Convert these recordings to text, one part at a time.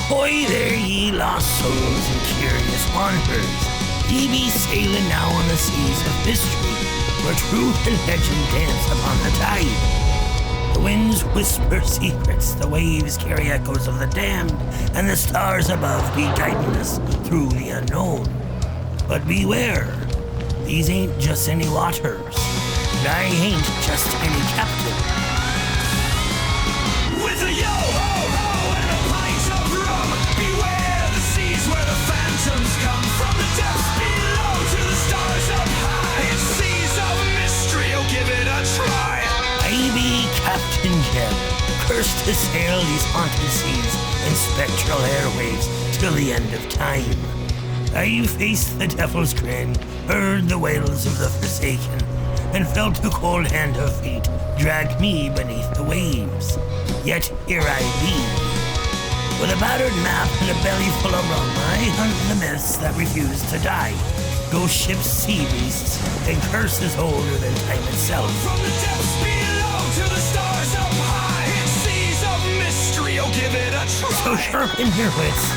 Ahoy there, ye lost souls and curious wanderers. Ye be sailing now on the seas of mystery, where truth and legend dance upon the tide. The winds whisper secrets, the waves carry echoes of the damned, and the stars above be guiding us through the unknown. But beware, these ain't just any waters, and I ain't just any captain. With a yo-ho-ho and a pint of rum, beware the seas where the phantoms come. From the depths below to the stars up high, it's seas of mystery, oh give it a try. I be Captain Jeb, cursed to sail these haunted seas and spectral airwaves till the end of time. I faced the devil's grin, heard the wails of the forsaken, and felt the cold hand of fate drag me beneath the waves. Yet here I be. With a battered map and a belly full of rum, I hunt the myths that refuse to die. Ghost ships, sea beasts, and curses older than time itself. From the depths below to the stars up high, it's seas of mystery, oh give it a try. So sharpen your wits,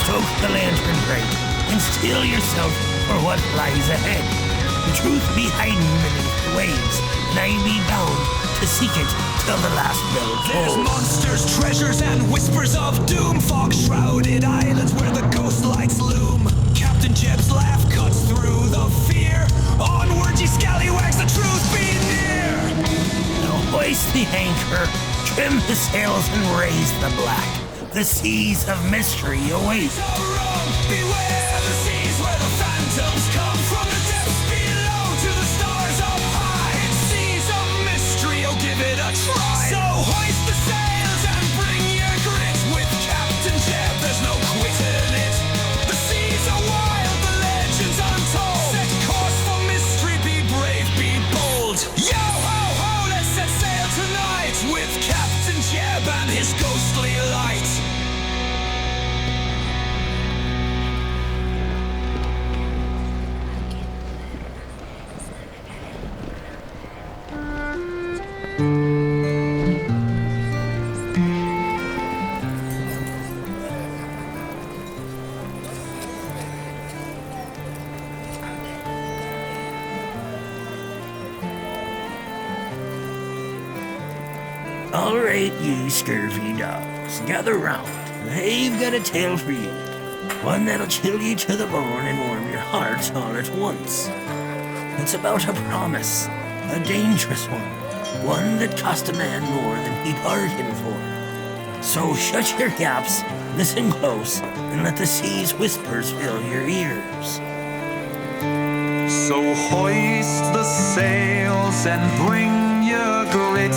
stoke the lantern bright, and steel yourself for what lies ahead. The truth be hiding beneath the waves, and I be bound to seek it till the last bell tolls. There's monsters, treasures, and whispers of doom, fog-shrouded islands where the ghost lights loom. Captain Jeb's laugh cuts through the fear. Onward, ye scallywags, the truth be near. Now hoist the anchor, trim the sails, and raise the black. The seas of mystery await. So wrong, beware the seas where the phantoms come. From the depths below to the stars up high, it's seas of mystery, oh give it a try. So hoist the sails and bring your grit. With Captain Jeb, there's no quitting it. The seas are wild, the legends untold. Set course for mystery, be brave, be bold. Yo ho ho, let's set sail tonight with Captain Jeb and his ghostly light. All right, you scurvy dogs, gather round. I've got a tale for you. One that'll chill you to the bone and warm your hearts all at once. It's about a promise, a dangerous one that cost a man more than he bargained for. So shut your gaps, listen close, and let the sea's whispers fill your ears. So hoist the sails and bring your grit.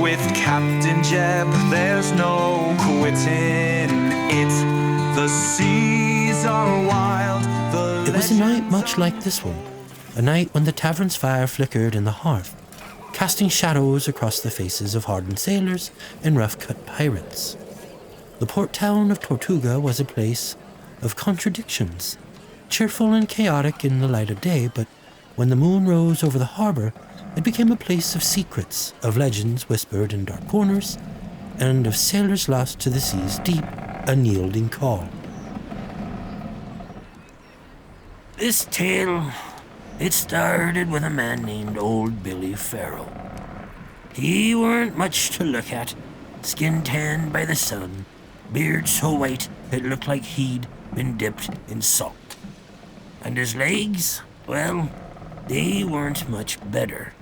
With Captain Jeb, there's no quitting it. The seas are wild. It was a night much like this one. A night when the tavern's fire flickered in the hearth, casting shadows across the faces of hardened sailors and rough-cut pirates. The port town of Tortuga was a place of contradictions, cheerful and chaotic in the light of day, but when the moon rose over the harbor, it became a place of secrets, of legends whispered in dark corners, and of sailors lost to the sea's deep, unyielding call. This tale, it started with a man named Old Billy Farrell. He weren't much to look at, skin tanned by the sun, beard so white it looked like he'd been dipped in salt. And his legs, well, they weren't much better.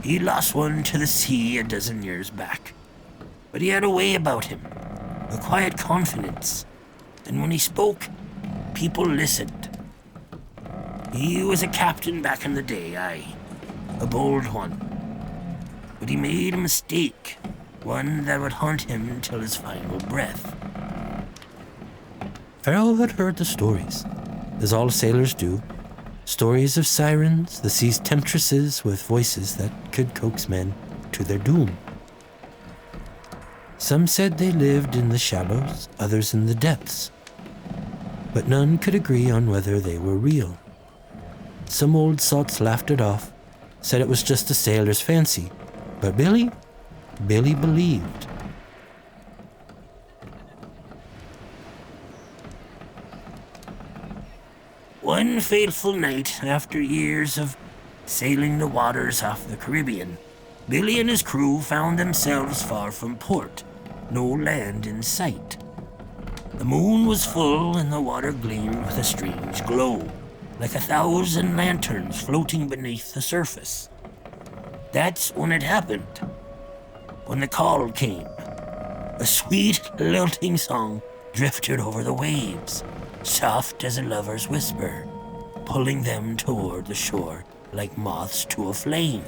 He lost one to the sea a dozen years back. But he had a way about him, a quiet confidence, and when he spoke, people listened. He was a captain back in the day, aye, a bold one. But he made a mistake, one that would haunt him till his final breath. Farrell had heard the stories, as all sailors do. Stories of sirens, the sea's temptresses with voices that could coax men to their doom. Some said they lived in the shallows, others in the depths, but none could agree on whether they were real. Some old sots laughed it off, said it was just a sailor's fancy, but Billy believed. One fateful night, after years of sailing the waters off the Caribbean, Billy and his crew found themselves far from port, no land in sight. The moon was full and the water gleamed with a strange glow, like 1,000 lanterns floating beneath the surface. That's when it happened. When the call came. A sweet, lilting song drifted over the waves, soft as a lover's whisper, pulling them toward the shore like moths to a flame.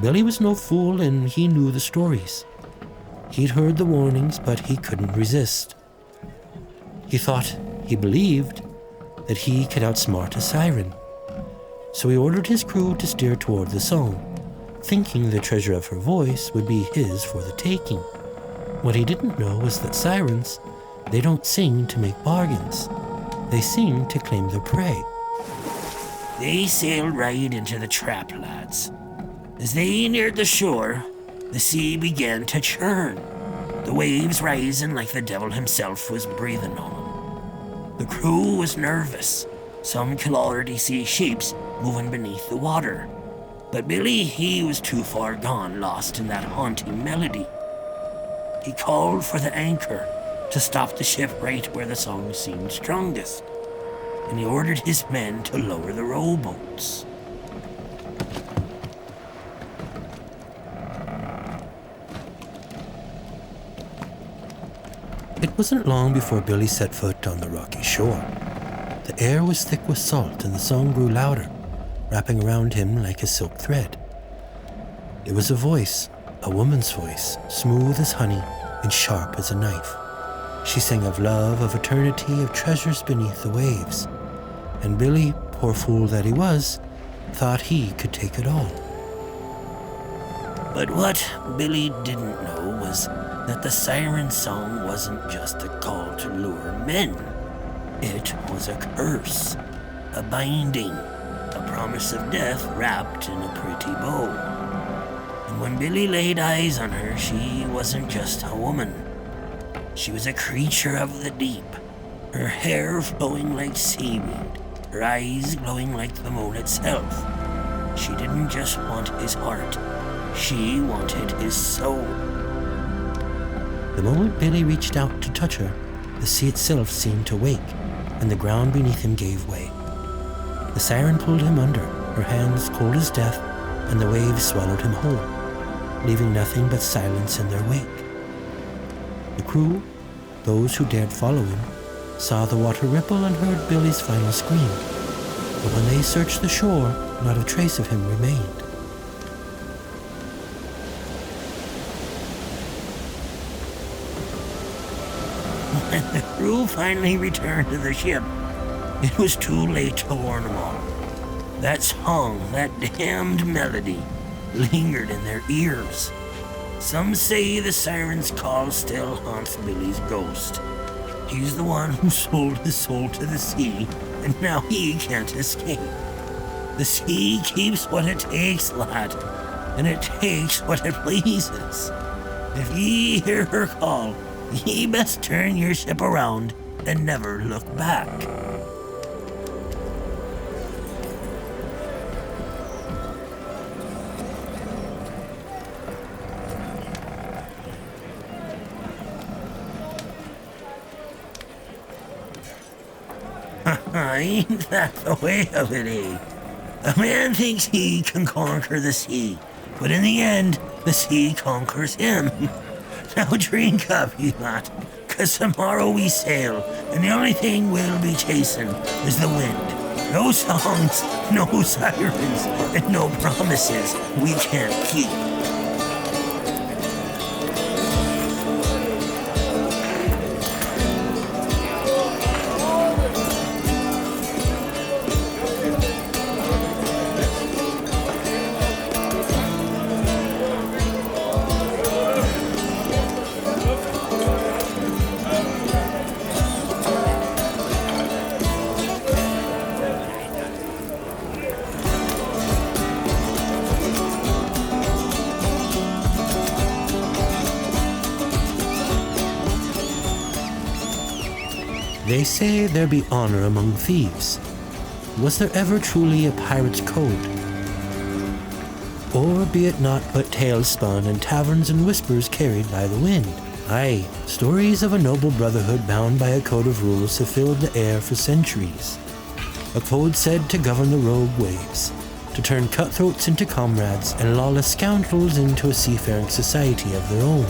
Billy was no fool and he knew the stories. He'd heard the warnings, but he couldn't resist. He believed, that he could outsmart a siren. So he ordered his crew to steer toward the song, thinking the treasure of her voice would be his for the taking. What he didn't know was that sirens, they don't sing to make bargains. They sing to claim their prey. They sailed right into the trap, lads. As they neared the shore, the sea began to churn, the waves rising like the devil himself was breathing on them. The crew was nervous. Some could already see shapes moving beneath the water. But Billy, he was too far gone, lost in that haunting melody. He called for the anchor to stop the ship right where the song seemed strongest, and he ordered his men to lower the rowboats. It wasn't long before Billy set foot on the rocky shore. The air was thick with salt and the song grew louder, wrapping around him like a silk thread. It was a voice, a woman's voice, smooth as honey and sharp as a knife. She sang of love, of eternity, of treasures beneath the waves. And Billy, poor fool that he was, thought he could take it all. But what Billy didn't know was that the siren song wasn't just a call to lure men. It was a curse, a binding, a promise of death wrapped in a pretty bow. And when Billy laid eyes on her, she wasn't just a woman. She was a creature of the deep, her hair flowing like seaweed, her eyes glowing like the moon itself. She didn't just want his heart, she wanted his soul. The moment Billy reached out to touch her, the sea itself seemed to wake, and the ground beneath him gave way. The siren pulled him under, her hands cold as death, and the waves swallowed him whole, leaving nothing but silence in their wake. The crew, those who dared follow him, saw the water ripple and heard Billy's final scream. But when they searched the shore, not a trace of him remained. When the crew finally returned to the ship, it was too late to warn them all. That song, that damned melody, lingered in their ears. Some say the siren's call still haunts Billy's ghost. He's the one who sold his soul to the sea, and now he can't escape. The sea keeps what it takes, lad, and it takes what it pleases. If ye hear her call, ye best turn your ship around and never look back. Ain't that the way of it, eh? A man thinks he can conquer the sea, but in the end, the sea conquers him. Now drink up, you lot, 'cause tomorrow we sail, and the only thing we'll be chasing is the wind. No songs, no sirens, and no promises we can't keep. They say there be honor among thieves. Was there ever truly a pirate's code? Or be it not but tales spun and taverns and whispers carried by the wind? Aye, stories of a noble brotherhood bound by a code of rules have filled the air for centuries. A code said to govern the rogue waves, to turn cutthroats into comrades and lawless scoundrels into a seafaring society of their own.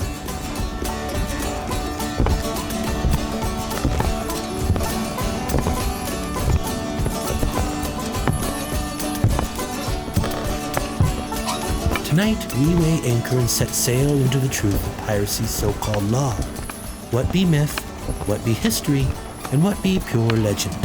Tonight, we weigh anchor and set sail into the truth of piracy's so-called law. What be myth, what be history, and what be pure legend?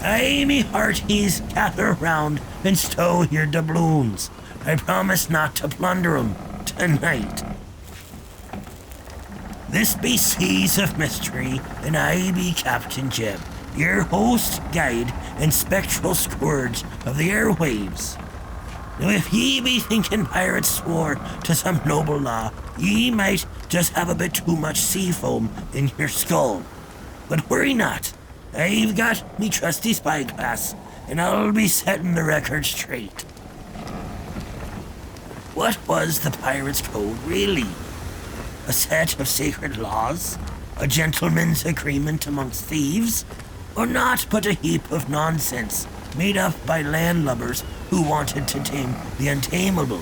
Aye, me hearties, gather round and stow your doubloons. I promise not to plunder 'em tonight. This be Seas of Mystery, and I be Captain Jeb, your host, guide, and spectral scourge of the airwaves. Now if ye be thinking pirates swore to some noble law, ye might just have a bit too much sea foam in your skull. But worry not. I've got me trusty spyglass, and I'll be setting the record straight. What was the pirate's code, really? A set of sacred laws? A gentleman's agreement amongst thieves? Or not but a heap of nonsense made up by landlubbers who wanted to tame the untamable?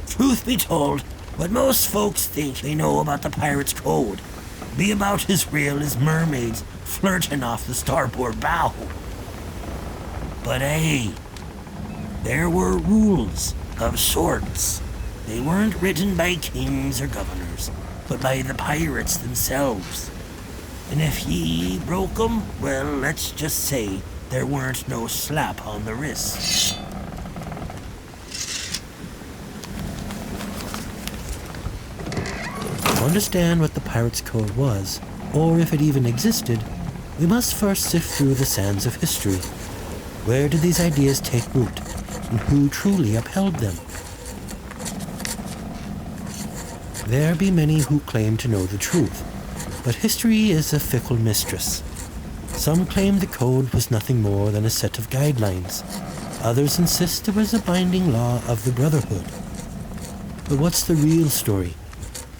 Truth be told, what most folks think they know about the pirate's code be about as real as mermaids flirting off the starboard bow. But hey, there were rules of sorts. They weren't written by kings or governors, but by the pirates themselves. And if ye broke 'em, well, let's just say there weren't no slap on the wrist. To understand what the pirate's code was, or if it even existed, we must first sift through the sands of history. Where did these ideas take root, and who truly upheld them? There be many who claim to know the truth, but history is a fickle mistress. Some claim the code was nothing more than a set of guidelines. Others insist it was a binding law of the Brotherhood. But what's the real story?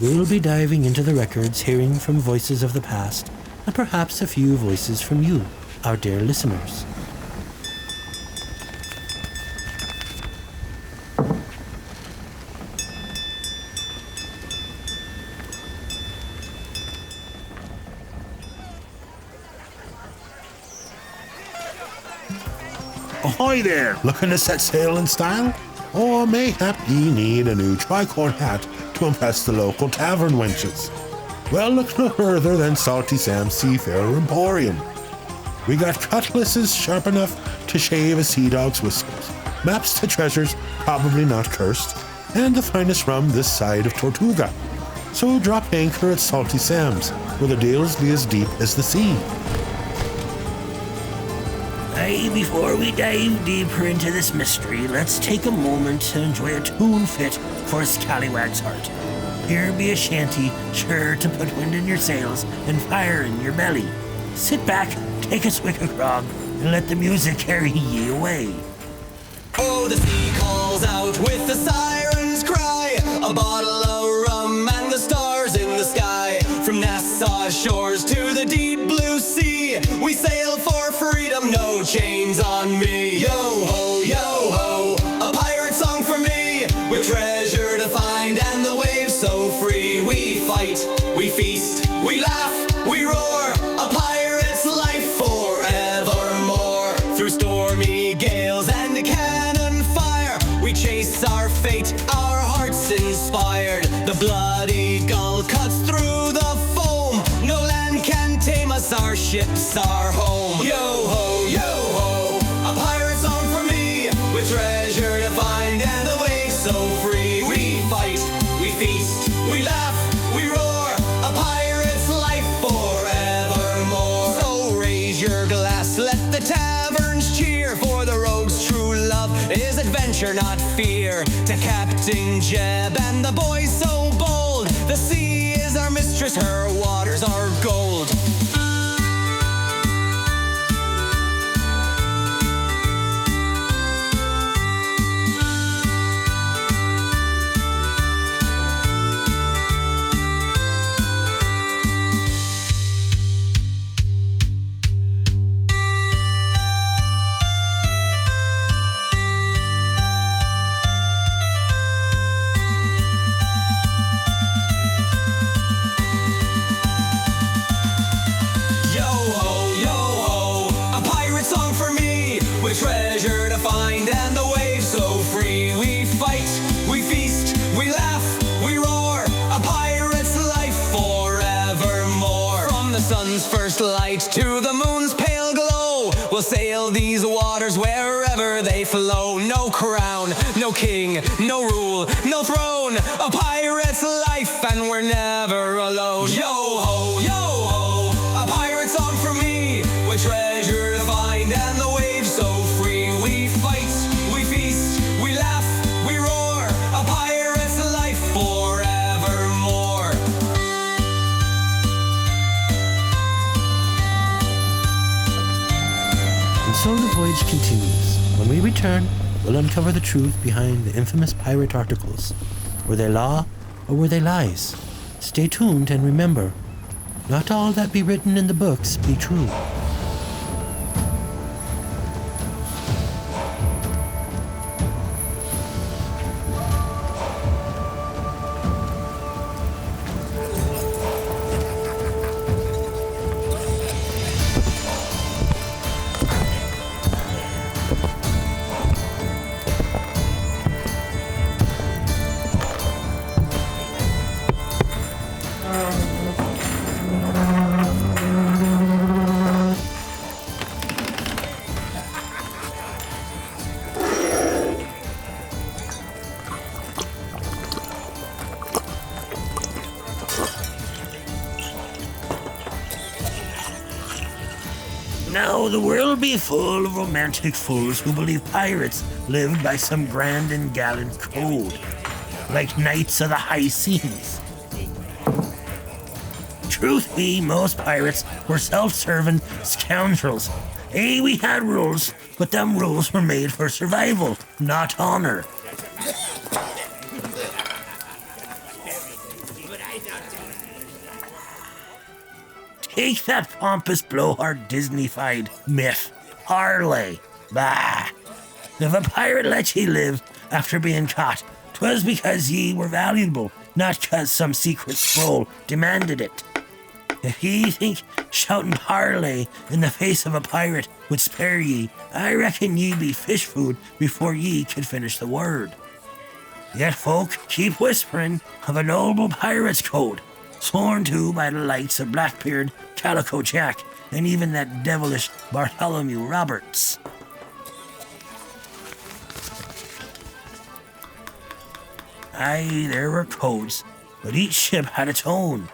We'll be diving into the records, hearing from voices of the past, and perhaps a few voices from you, our dear listeners. Ahoy there, looking to set sail in style? Or mayhap ye need a new tricorn hat to impress the local tavern wenches? Well, look no further than Salty Sam's Seafarer Emporium. We got cutlasses sharp enough to shave a sea dog's whiskers, maps to treasures probably not cursed, and the finest rum this side of Tortuga. So drop anchor at Salty Sam's, where the deals be as deep as the sea. Aye, before we dive deeper into this mystery, let's take a moment to enjoy a tune fit for a scallywag's heart. Here be a shanty sure to put wind in your sails and fire in your belly. Sit back, take a swig of grog, and let the music carry ye away. Oh, the sea calls out with the siren's cry, a bottle of rum and the stars in the sky. From Nassau shores to the deep blue sea, we sail for freedom, no chains on me. Yo ho, a pirate song for me, with treasure to find and the waves so free. We fight, we feast, we laugh, we roar, a pirate's life forevermore. Through stormy gales ships are home. Yo ho, a pirate song for me, with treasure to find and the waves so free. We fight, we feast, we laugh, we roar, a pirate's life forevermore. So raise your glass, let the taverns cheer, for the rogue's true love is adventure, not fear. To Captain Jeb and the boys so bold, the sea is our mistress, her waters are gold. Treasure to find and the waves so free. We fight, we feast, we laugh, we roar, a pirate's life forevermore. From the sun's first light to the moon's pale glow, we'll sail these waters wherever they flow. No crown, no king, no rule, no throne, a pirate's life and we're never alone. Yo ho, a pirate song for me, with treasure to find and the waves so free. We fight, we feast, we laugh, we roar, a pirate's life forevermore. And so the voyage continues. When we return, we'll uncover the truth behind the infamous pirate articles. Were they law or were they lies? Stay tuned and remember, not all that be written in the books be true. Now the world be full of romantic fools who believe pirates lived by some grand and gallant code, like knights of the high seas. Truth be, most pirates were self-serving scoundrels. We had rules, but them rules were made for survival, not honor. Take that pompous blowhard Disney-fied myth, Harley. Bah! If a pirate let ye live after being caught, 'twas because ye were valuable, not 'cause some secret scroll demanded it. If ye think shouting Harley in the face of a pirate would spare ye, I reckon ye be fish food before ye could finish the word. Yet folk keep whispering of a noble pirate's code, sworn to by the likes of Blackbeard, Calico Jack, and even that devilish Bartholomew Roberts. Aye, there were codes, but each ship had its own.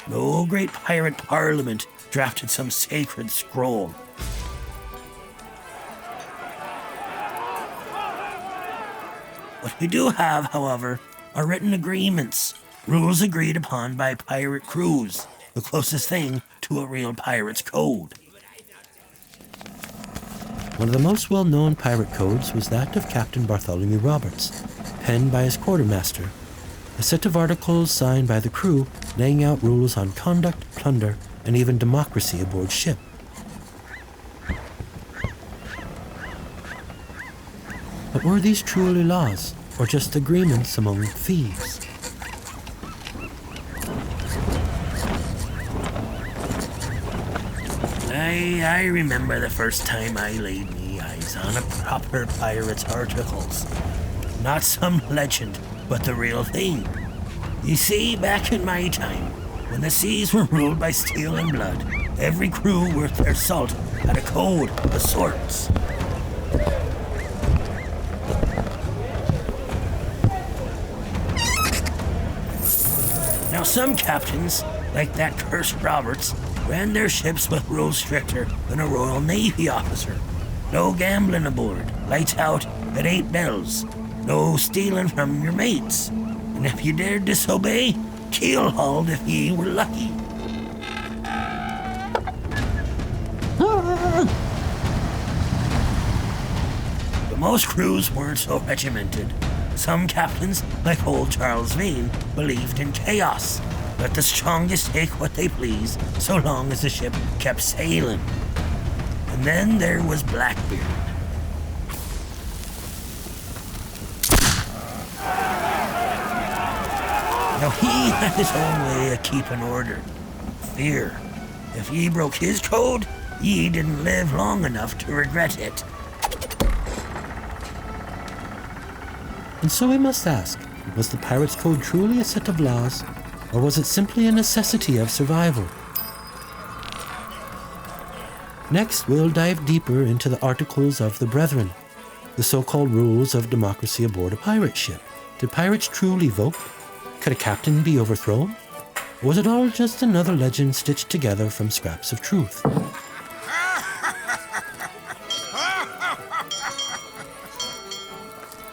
No great pirate parliament drafted some sacred scroll. What we do have, however, are written agreements, rules agreed upon by pirate crews, the closest thing to a real pirate's code. One of the most well-known pirate codes was that of Captain Bartholomew Roberts, penned by his quartermaster, a set of articles signed by the crew laying out rules on conduct, plunder, and even democracy aboard ship. But were these truly laws, or just agreements among thieves? I remember the first time I laid me eyes on a proper pirate's articles. Not some legend, but the real thing. You see, back in my time, when the seas were ruled by steel and blood, Every crew worth their salt had a code of sorts. Now some captains, like that cursed Roberts, ran their ships with rules stricter than a Royal Navy officer. No gambling aboard, lights out at 8 bells. No stealing from your mates. And if you dared disobey, keel-hauled if ye were lucky. But most crews weren't so regimented. Some captains, like old Charles Vane, believed in chaos. Let the strongest take what they please, so long as the ship kept sailing. And then there was Blackbeard. Now he had his own way of keeping order. Fear. If ye broke his code, ye didn't live long enough to regret it. And so we must ask, was the pirate's code truly a set of laws, or was it simply a necessity of survival? Next, we'll dive deeper into the Articles of the Brethren, the so-called rules of democracy aboard a pirate ship. Did pirates truly vote? Could a captain be overthrown? Or was it all just another legend stitched together from scraps of truth?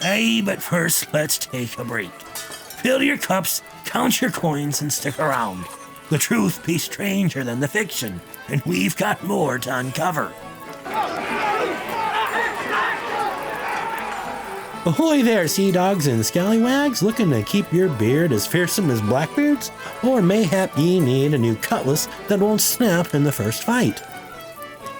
Aye, but first let's take a break. Fill your cups, count your coins, and stick around. The truth be stranger than the fiction, and we've got more to uncover. Ahoy there, sea dogs and scallywags, looking to keep your beard as fearsome as Blackbeard's? Or mayhap ye need a new cutlass that won't snap in the first fight?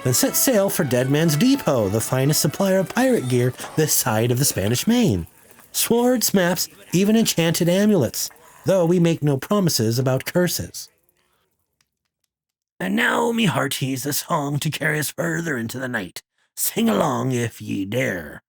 Then set sail for Dead Man's Depot, the finest supplier of pirate gear this side of the Spanish Main. Swords, maps, even enchanted amulets, though we make no promises about curses. And now, me hearties, a song to carry us further into the night. Sing along if ye dare.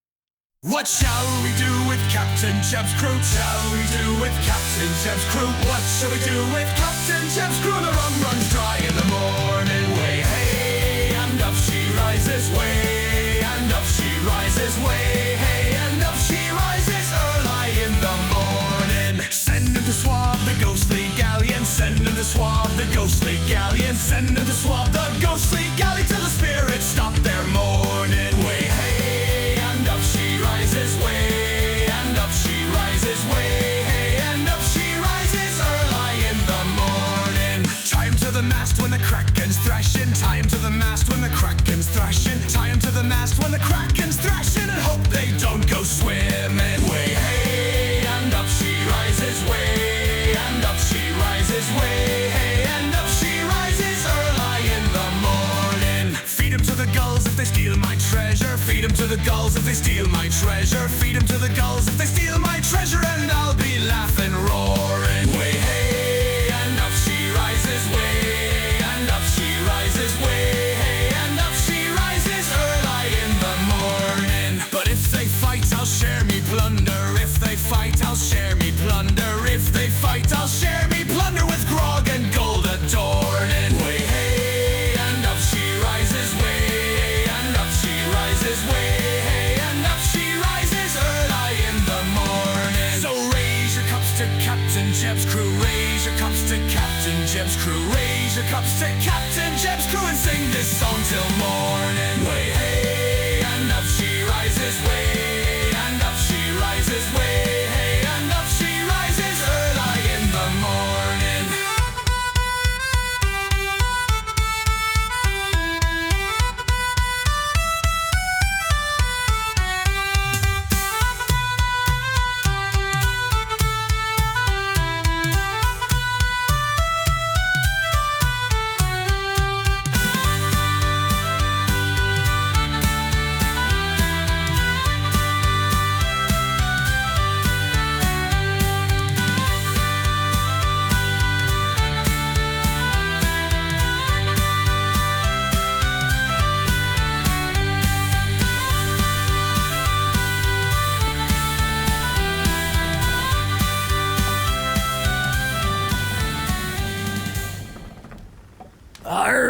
What shall we do with Captain Jeb's crew? Shall we do with Captain Jeb's crew? What shall we do with Captain Jeb's crew? The rum runs dry in the morning. Way hey, and up she rises. Way and up she rises. Way hey, and up she rises early in the morning. Send him to swab the ghostly galleon. Send him to swab the ghostly galleon. Send him to swab the ghostly galley till the spirits stop their mourning. Way hey, and up she rises. Way and up she rises. Way hey, and up she rises early in the morning. Time to the mast when the kraken's thrashing. Time to the mast when the kraken's thrashing. Time to the mast when the kraken's thrashing. And hope they don't go swimming. Way hey, and up she rises. Way and up she rises. Way hey, and up she rises early in the morning. Feed 'em to the gulls if they steal my treasure. Feed 'em to the gulls if they steal my treasure. Feed 'em to the gulls if they steal my treasure. And I'll be laughing, roaring. Way hey, and up she rises. Way and up she rises. Way hey, and up she rises early in the morning. But if they fight, I'll share me plunder. If they fight, I'll share me plunder. If they fight, I'll share me plunder with grog and gold adorning. Way hey, and up she rises. Way and up she rises. Way hey, and up she rises early in the morning. So raise your cups to Captain Jeb's crew. Raise your cups to Captain Jeb's crew. Raise your cups to Captain Jeb's crew and sing this song till morning. Way hey, and up she rises. Way and up she rises. Way hey, and up she rises early in the morning.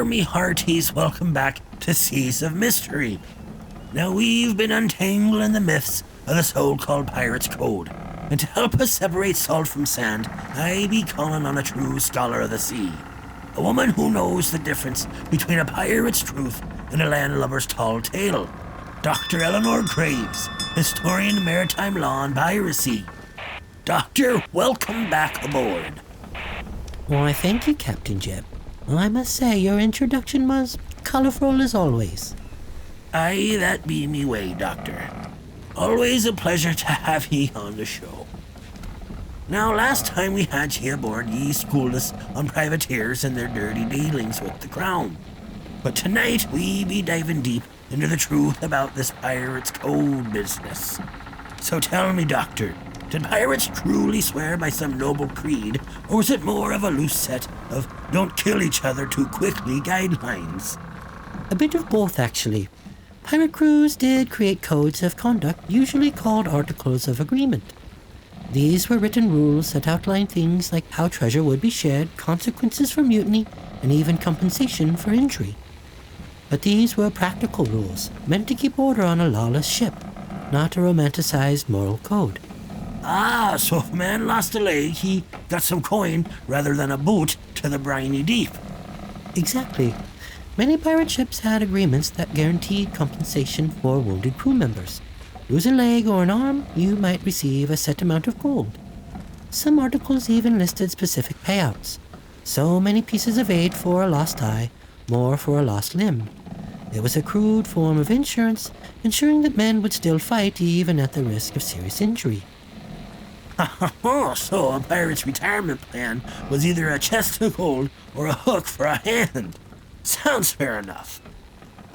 me hearties, welcome back to Seas of Mystery. Now we've been untangling the myths of the so-called Pirates' Code, and to help us separate salt from sand, I be calling on a true scholar of the sea. A woman who knows the difference between a pirate's truth and a landlubber's tall tale. Dr. Eleanor Graves, historian of maritime law and piracy. Doctor, welcome back aboard. Why, thank you, Captain Jeb. Well, I must say, your introduction was colourful as always. Aye, that be me way, Doctor. Always a pleasure to have ye on the show. Now, last time we had ye aboard, ye schooled us on privateers and their dirty dealings with the crown. But tonight, we be diving deep into the truth about this pirate's code business. So tell me, Doctor, did pirates truly swear by some noble creed, or was it more of a loose set of don't kill each other too quickly guidelines? A bit of both, actually. Pirate crews did create codes of conduct, usually called Articles of Agreement. These were written rules that outlined things like how treasure would be shared, consequences for mutiny, and even compensation for injury. But these were practical rules, meant to keep order on a lawless ship, not a romanticized moral code. Ah, so if a man lost a leg, he got some coin rather than a boot to the briny deep. Exactly. Many pirate ships had agreements that guaranteed compensation for wounded crew members. Lose a leg or an arm, you might receive a set amount of gold. Some articles even listed specific payouts. So many pieces of eight for a lost eye, more for a lost limb. It was a crude form of insurance, ensuring that men would still fight even at the risk of serious injury. So a pirate's retirement plan was either a chest of gold or a hook for a hand. Sounds fair enough.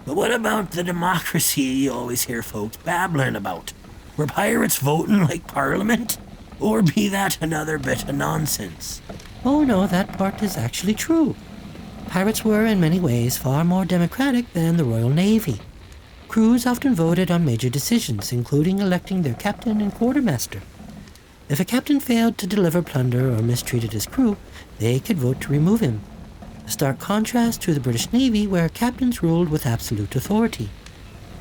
But what about the democracy you always hear folks babbling about? Were pirates voting like Parliament? Or be that another bit of nonsense? Oh no, that part is actually true. Pirates were in many ways far more democratic than the Royal Navy. Crews often voted on major decisions, including electing their captain and quartermaster. If a captain failed to deliver plunder or mistreated his crew, they could vote to remove him. A stark contrast to the British Navy, where captains ruled with absolute authority.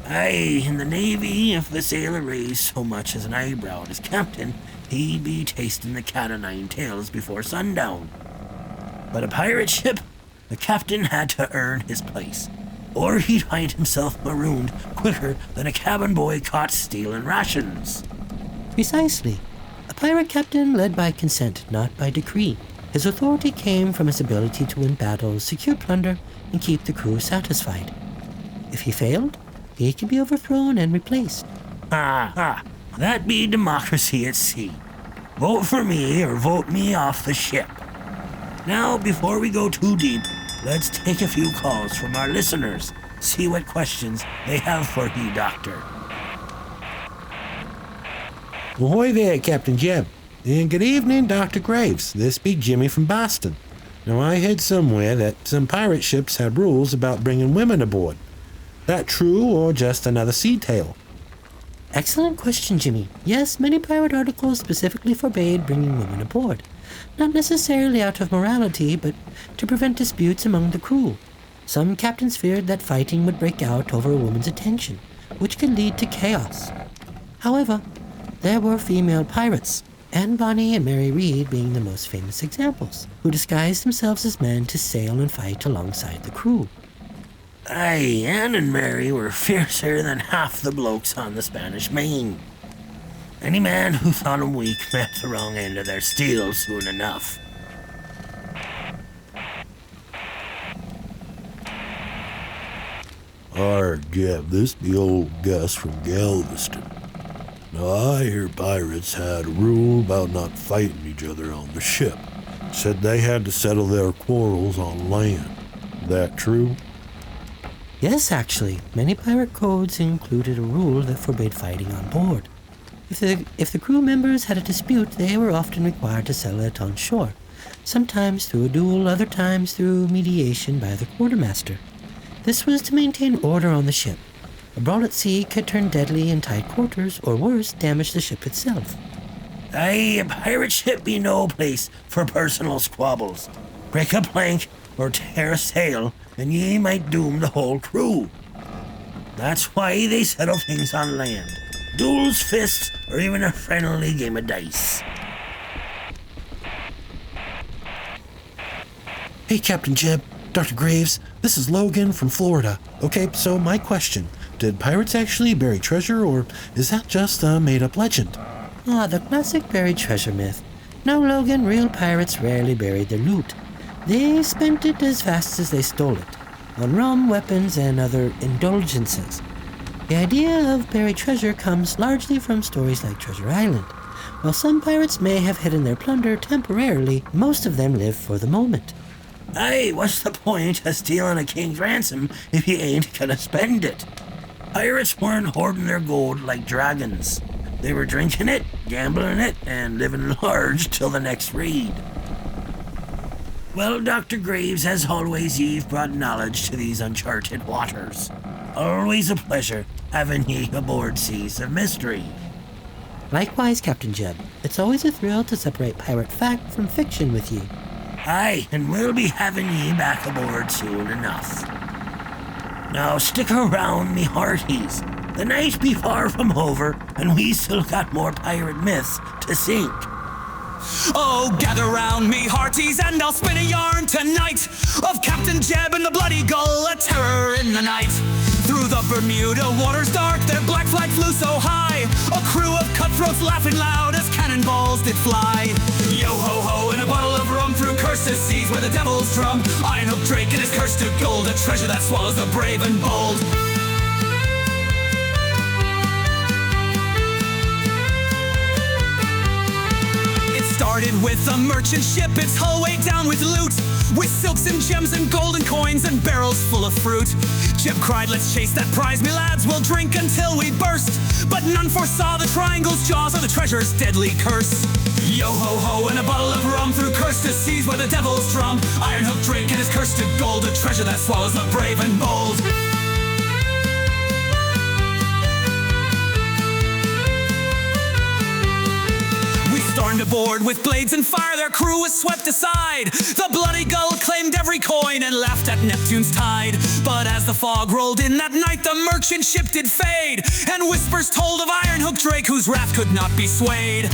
Aye, in the Navy, if the sailor raised so much as an eyebrow at his captain, he'd be tasting the cat o' nine tails before sundown. But a pirate ship, the captain had to earn his place, or he'd find himself marooned quicker than a cabin boy caught stealing rations. Precisely. A pirate captain led by consent, not by decree. His authority came from his ability to win battles, secure plunder, and keep the crew satisfied. If he failed, he could be overthrown and replaced. That be democracy at sea. Vote for me or vote me off the ship. Now, before we go too deep, let's take a few calls from our listeners. See what questions they have for you, Doctor. Ahoy there, Captain Jeb. And good evening, Dr. Graves. This be Jimmy from Boston. Now, I heard somewhere that some pirate ships had rules about bringing women aboard. That true or just another sea tale? Excellent question, Jimmy. Yes, many pirate articles specifically forbade bringing women aboard. Not necessarily out of morality, but to prevent disputes among the crew. Some captains feared that fighting would break out over a woman's attention, which could lead to chaos. However, there were female pirates, Anne Bonny and Mary Read being the most famous examples, who disguised themselves as men to sail and fight alongside the crew. Aye, Anne and Mary were fiercer than half the blokes on the Spanish Main. Any man who thought 'em weak met the wrong end of their steel soon enough. Arg, Jeb, this be old Gus from Galveston. Now, I hear pirates had a rule about not fighting each other on the ship. Said they had to settle their quarrels on land. That true? Yes, actually, many pirate codes included a rule that forbade fighting on board. If the crew members had a dispute, they were often required to settle it on shore, sometimes through a duel, other times through mediation by the quartermaster. This was to maintain order on the ship. A brawl at sea could turn deadly in tight quarters, or worse, damage the ship itself. Aye, a pirate ship be no place for personal squabbles. Break a plank, or tear a sail, and ye might doom the whole crew. That's why they settle things on land. Duels, fists, or even a friendly game of dice. Hey, Captain Jeb, Dr. Graves, this is Logan from Florida. Okay, so my question, did pirates actually bury treasure, or is that just a made-up legend? Ah, the classic buried treasure myth. No, Logan, real pirates rarely buried their loot. They spent it as fast as they stole it, on rum, weapons, and other indulgences. The idea of buried treasure comes largely from stories like Treasure Island. While some pirates may have hidden their plunder temporarily, most of them live for the moment. Aye, what's the point of stealing a king's ransom if you ain't gonna spend it? Pirates weren't hoarding their gold like dragons. They were drinking it, gambling it, and living large till the next raid. Well, Dr. Graves, as always, you've brought knowledge to these uncharted waters. Always a pleasure having ye aboard Seas of Mystery. Likewise, Captain Jeb. It's always a thrill to separate pirate fact from fiction with you. Aye, and we'll be having ye back aboard soon enough. Now stick around, me hearties. The night be far from over, and we still got more pirate myths to sink. Oh, gather round me, hearties, and I'll spin a yarn tonight of Captain Jeb and the Bloody Gull, a terror in the night. Through the Bermuda waters dark, their black flag flew so high, a crew of cutthroats laughing loud as cannonballs did fly. Yo-ho-ho, and a bottle of rum through cursed seas where the devil's drum. Iron-hook Drake and his cursed gold, a treasure that swallows the brave and bold. Started with a merchant ship, its hull weighed down with loot, with silks and gems and golden coins and barrels full of fruit. Jeb cried, let's chase that prize, me lads, we'll drink until we burst. But none foresaw the triangle's jaws or the treasure's deadly curse. Yo-ho-ho, and a bottle of rum through cursed seas where the devil's drum. Iron-hook Drake and his cursed gold, a treasure that swallows the brave and bold. Stormed aboard with blades and fire, their crew was swept aside. The Bloody Gull claimed every coin and laughed at Neptune's tide. But as the fog rolled in that night, the merchant ship did fade, and whispers told of Iron-hook Drake, whose wrath could not be swayed.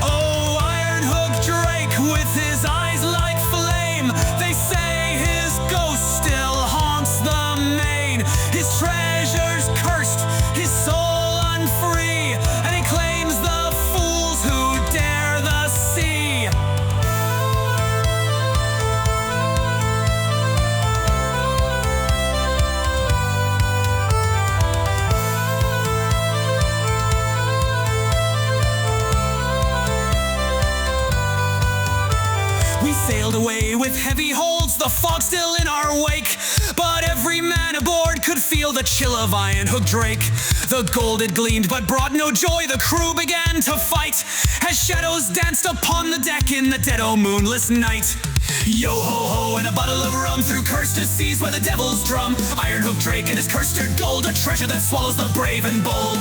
Oh, Iron-hook Drake with his eyes like they say his ghost still haunts the main. His treasure's cursed, his soul unfree, and he claims the fools who dare the sea. We sailed away with heavy holds, the fog still in our wake, but every man aboard could feel the chill of Iron-hook Drake. The gold had gleamed but brought no joy, the crew began to fight as shadows danced upon the deck in the dead moonless night. Yo-ho-ho, and a bottle of rum through cursed seas where the devil's drum. Iron-hook Drake and his cursed gold, a treasure that swallows the brave and bold.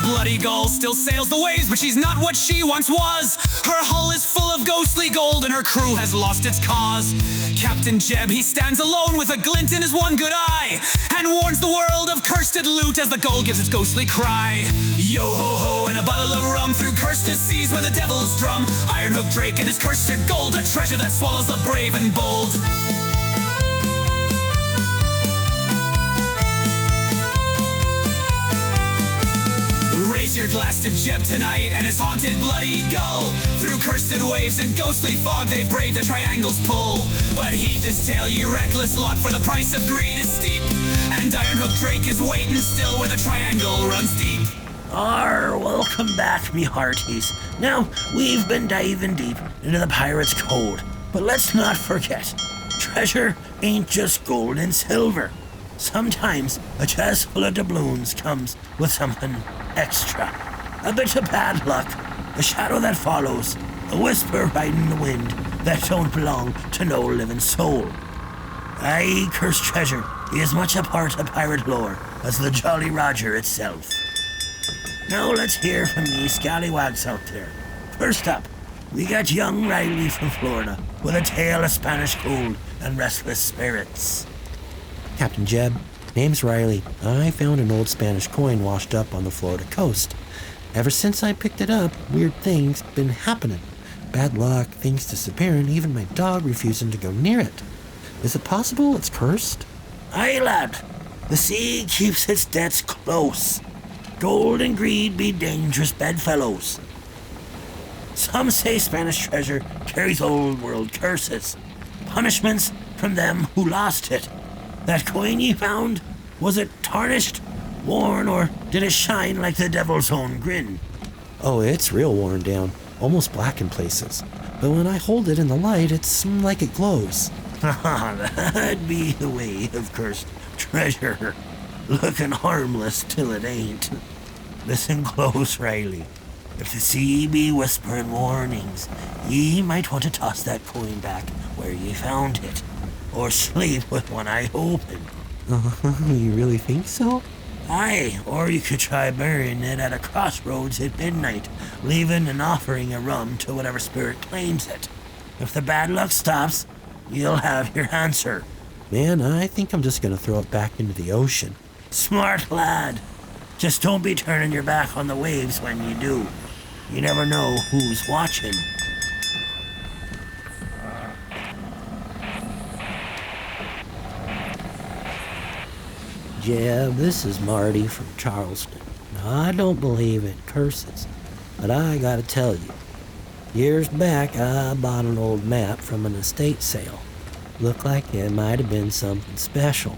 Bloody Gull still sails the waves, but she's not what she once was. Her hull is full of ghostly gold, and her crew has lost its cause. Captain Jeb, he stands alone with a glint in his one good eye, and warns the world of cursed loot as the gull gives its ghostly cry. Yo-ho-ho, and a bottle of rum through cursed seas where the devil's drum. Iron-hook Drake and his cursed gold, a treasure that swallows the brave and bold. Raise your glass to Jeb tonight and his haunted Bloody Gull. Through cursed waves and ghostly fog, they've braved the triangle's pull. But heed this tale, ye reckless lot, for the price of greed is steep, and Iron-hook Drake is waiting still where the triangle runs deep. Welcome back, me hearties. Now, we've been diving deep into the pirate's code, but let's not forget, treasure ain't just gold and silver. Sometimes a chest full of doubloons comes with something extra. A bit of bad luck, a shadow that follows, a whisper riding the wind that don't belong to no living soul. Aye, cursed treasure is much a part of pirate lore as the Jolly Roger itself. Now let's hear from ye scallywags out there. First up, we got young Riley from Florida with a tale of Spanish gold and restless spirits. Captain Jeb, name's Riley. I found an old Spanish coin washed up on the Florida coast. Ever since I picked it up, weird things been happening. Bad luck, things disappearing, even my dog refusing to go near it. Is it possible it's cursed? Aye, lad. The sea keeps its debts close. Gold and greed be dangerous bedfellows. Some say Spanish treasure carries old world curses, punishments from them who lost it. That coin ye found, was it tarnished, worn, or did it shine like the devil's own grin? Oh, it's real worn down, almost black in places. But when I hold it in the light, it's like it glows. That'd be the way of cursed treasure, looking harmless till it ain't. Listen close, Riley. If the sea be whispering warnings, ye might want to toss that coin back where ye found it, or sleep with one eye open. You really think so? Aye, or you could try burying it at a crossroads at midnight, leaving and offering a rum to whatever spirit claims it. If the bad luck stops, you'll have your answer. Man, I think I'm just gonna throw it back into the ocean. Smart lad. Just don't be turning your back on the waves when you do. You never know who's watching. Jeb, this is Marty from Charleston. Now, I don't believe in curses, but I gotta tell you, years back I bought an old map from an estate sale. Looked like it might have been something special.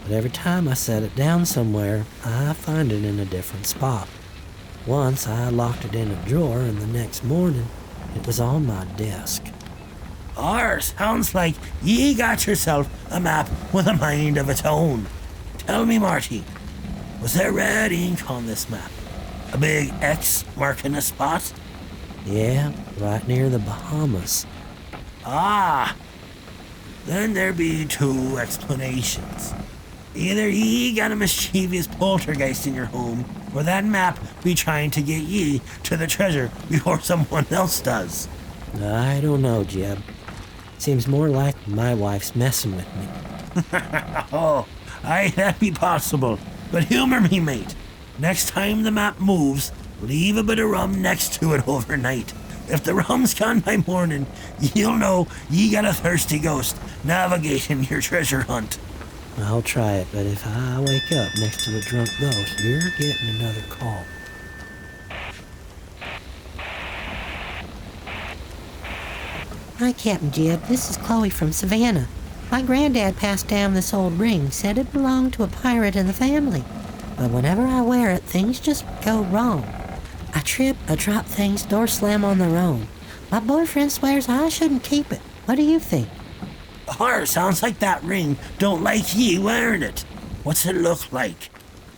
But every time I set it down somewhere, I find it in a different spot. Once I locked it in a drawer, and the next morning, it was on my desk. Sounds like ye got yourself a map with a mind of its own. Tell me, Marty, was there red ink on this map? A big X marking a spot? Yeah, right near the Bahamas. Then there be two explanations. Either ye got a mischievous poltergeist in your home, or that map be trying to get ye to the treasure before someone else does. I don't know, Jeb. Seems more like my wife's messing with me. Aye, that be possible. But humor me, mate. Next time the map moves, leave a bit of rum next to it overnight. If the rum's gone by morning, you'll know ye got a thirsty ghost navigating your treasure hunt. I'll try it, but if I wake up next to a drunk ghost, you're getting another call. Hi, Captain Jeb. This is Chloe from Savannah. My granddad passed down this old ring, said it belonged to a pirate in the family. But whenever I wear it, things just go wrong. I trip, I drop things, doors slam on their own. My boyfriend swears I shouldn't keep it. What do you think? Sounds like that ring don't like ye wearing it. What's it look like?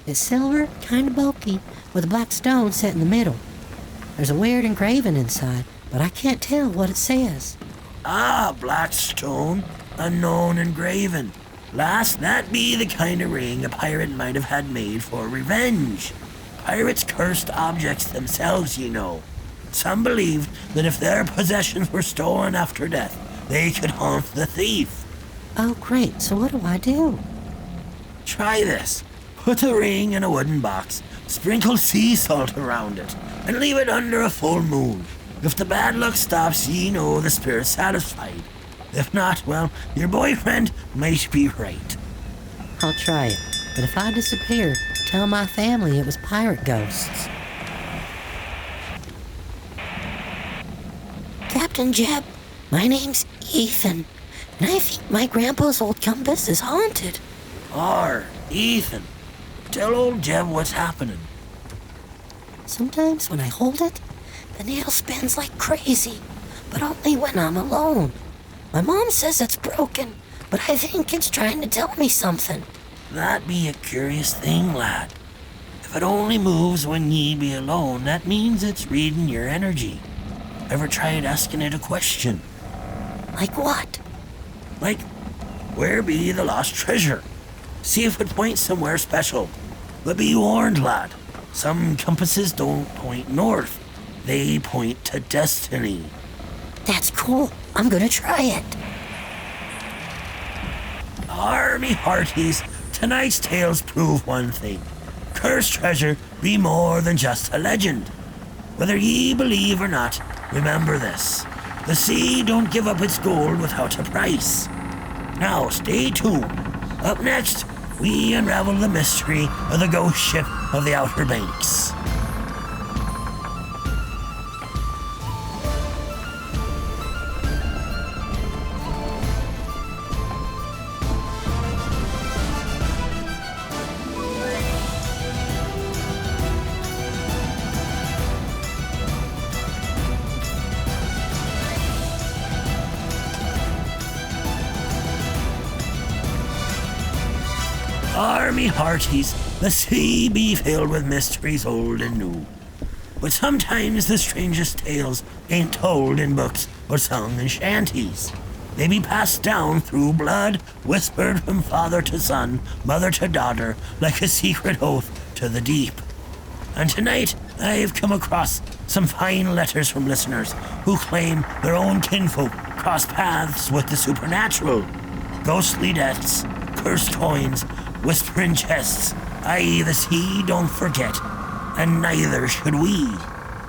It's silver, kind of bulky, with a black stone set in the middle. There's a weird engraving inside, but I can't tell what it says. Black stone, unknown engraving. Lass, that be the kind of ring a pirate might have had made for revenge. Pirates cursed objects themselves, you know. Some believed that if their possessions were stolen after death, they could haunt the thief. Oh, great. So what do I do? Try this. Put the ring in a wooden box, sprinkle sea salt around it, and leave it under a full moon. If the bad luck stops, ye know the spirit's satisfied. If not, well, your boyfriend might be right. I'll try it. But if I disappear, tell my family it was pirate ghosts. Captain Jeb, my name's Ethan, and I think my grandpa's old compass is haunted. Ethan, tell old Jeb what's happening. Sometimes when I hold it, the needle spins like crazy, but only when I'm alone. My mom says it's broken, but I think it's trying to tell me something. That be a curious thing, lad. If it only moves when ye be alone, that means it's reading your energy. ever tried asking it a question? Like what? Like, where be the lost treasure? See if it points somewhere special. But be warned, lad. Some compasses don't point north. They point to destiny. That's cool. I'm gonna try it. Army hearties, tonight's tales prove one thing. Cursed treasure be more than just a legend. Whether ye believe or not, remember this. The sea don't give up its gold without a price. Now, stay tuned. Up next, we unravel the mystery of the ghost ship of the Outer Banks. Army hearties, the sea be filled with mysteries old and new. But sometimes the strangest tales ain't told in books or sung in shanties. They be passed down through blood, whispered from father to son, mother to daughter, like a secret oath to the deep. And tonight, I've come across some fine letters from listeners who claim their own kinfolk crossed paths with the supernatural. Ghostly deaths, cursed coins, whispering chests, aye, the sea don't forget, and neither should we.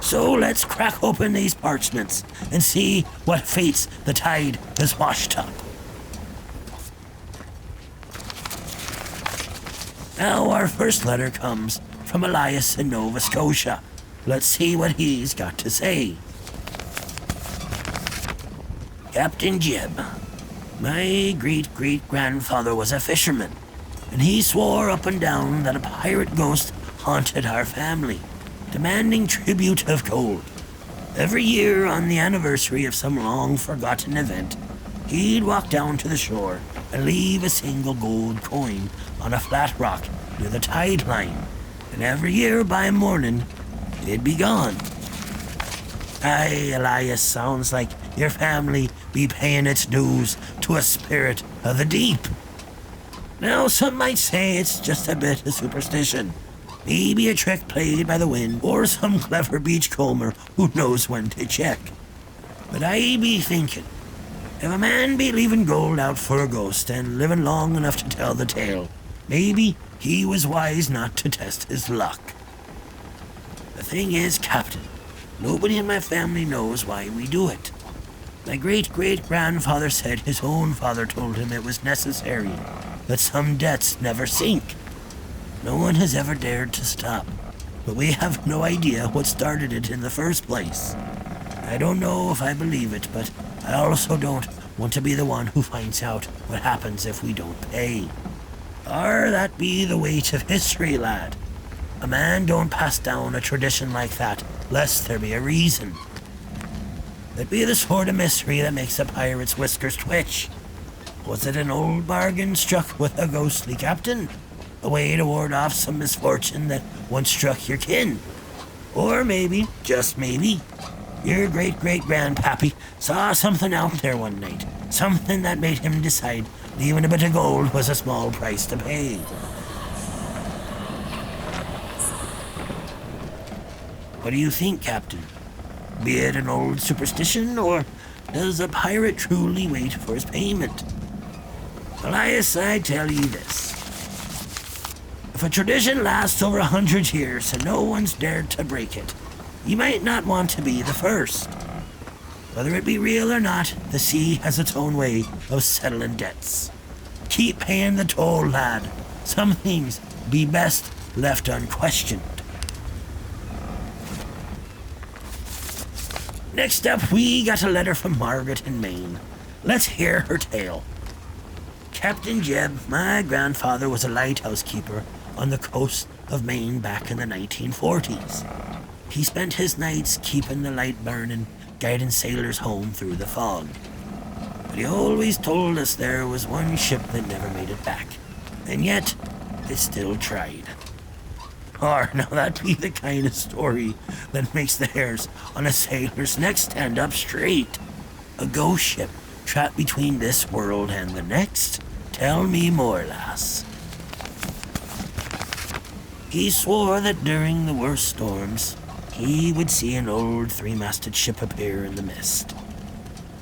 So let's crack open these parchments and see what fates the tide has washed up. Now our first letter comes from Elias in Nova Scotia. Let's see what he's got to say. Captain Jeb, my great-great-grandfather was a fisherman, and he swore up and down that a pirate ghost haunted our family, demanding tribute of gold. Every year on the anniversary of some long-forgotten event, he'd walk down to the shore and leave a single gold coin on a flat rock near the tide line, and every year by morning, it'd be gone. Aye, Elias, sounds like your family be paying its dues to a spirit of the deep. Now, some might say it's just a bit of superstition. Maybe a trick played by the wind, or some clever beachcomber who knows when to check. But I be thinking, if a man be leaving gold out for a ghost and living long enough to tell the tale, maybe he was wise not to test his luck. The thing is, Captain, nobody in my family knows why we do it. My great-great-grandfather said his own father told him it was necessary, that some debts never sink. No one has ever dared to stop, but we have no idea what started it in the first place. I don't know if I believe it, but I also don't want to be the one who finds out what happens if we don't pay. Or that be the weight of history, lad. A man don't pass down a tradition like that lest there be a reason. It be the sort of mystery that makes a pirate's whiskers twitch. Was it an old bargain struck with a ghostly captain? A way to ward off some misfortune that once struck your kin? Or maybe, just maybe, your great-great-grandpappy saw something out there one night. Something that made him decide leaving a bit of gold was a small price to pay. What do you think, Captain? Be it an old superstition, or does a pirate truly wait for his payment? Elias, I tell you this. If a tradition lasts over 100 years and no one's dared to break it, you might not want to be the first. Whether it be real or not, the sea has its own way of settling debts. Keep paying the toll, lad. Some things be best left unquestioned. Next up, we got a letter from Margaret in Maine. Let's hear her tale. Captain Jeb, my grandfather was a lighthouse keeper on the coast of Maine back in the 1940s. He spent his nights keeping the light burning, guiding sailors home through the fog. But he always told us there was one ship that never made it back, and yet it still tried. Now that'd be the kind of story that makes the hairs on a sailor's neck stand up straight. A ghost ship trapped between this world and the next? Tell me more, lass. He swore that during the worst storms, he would see an old three-masted ship appear in the mist.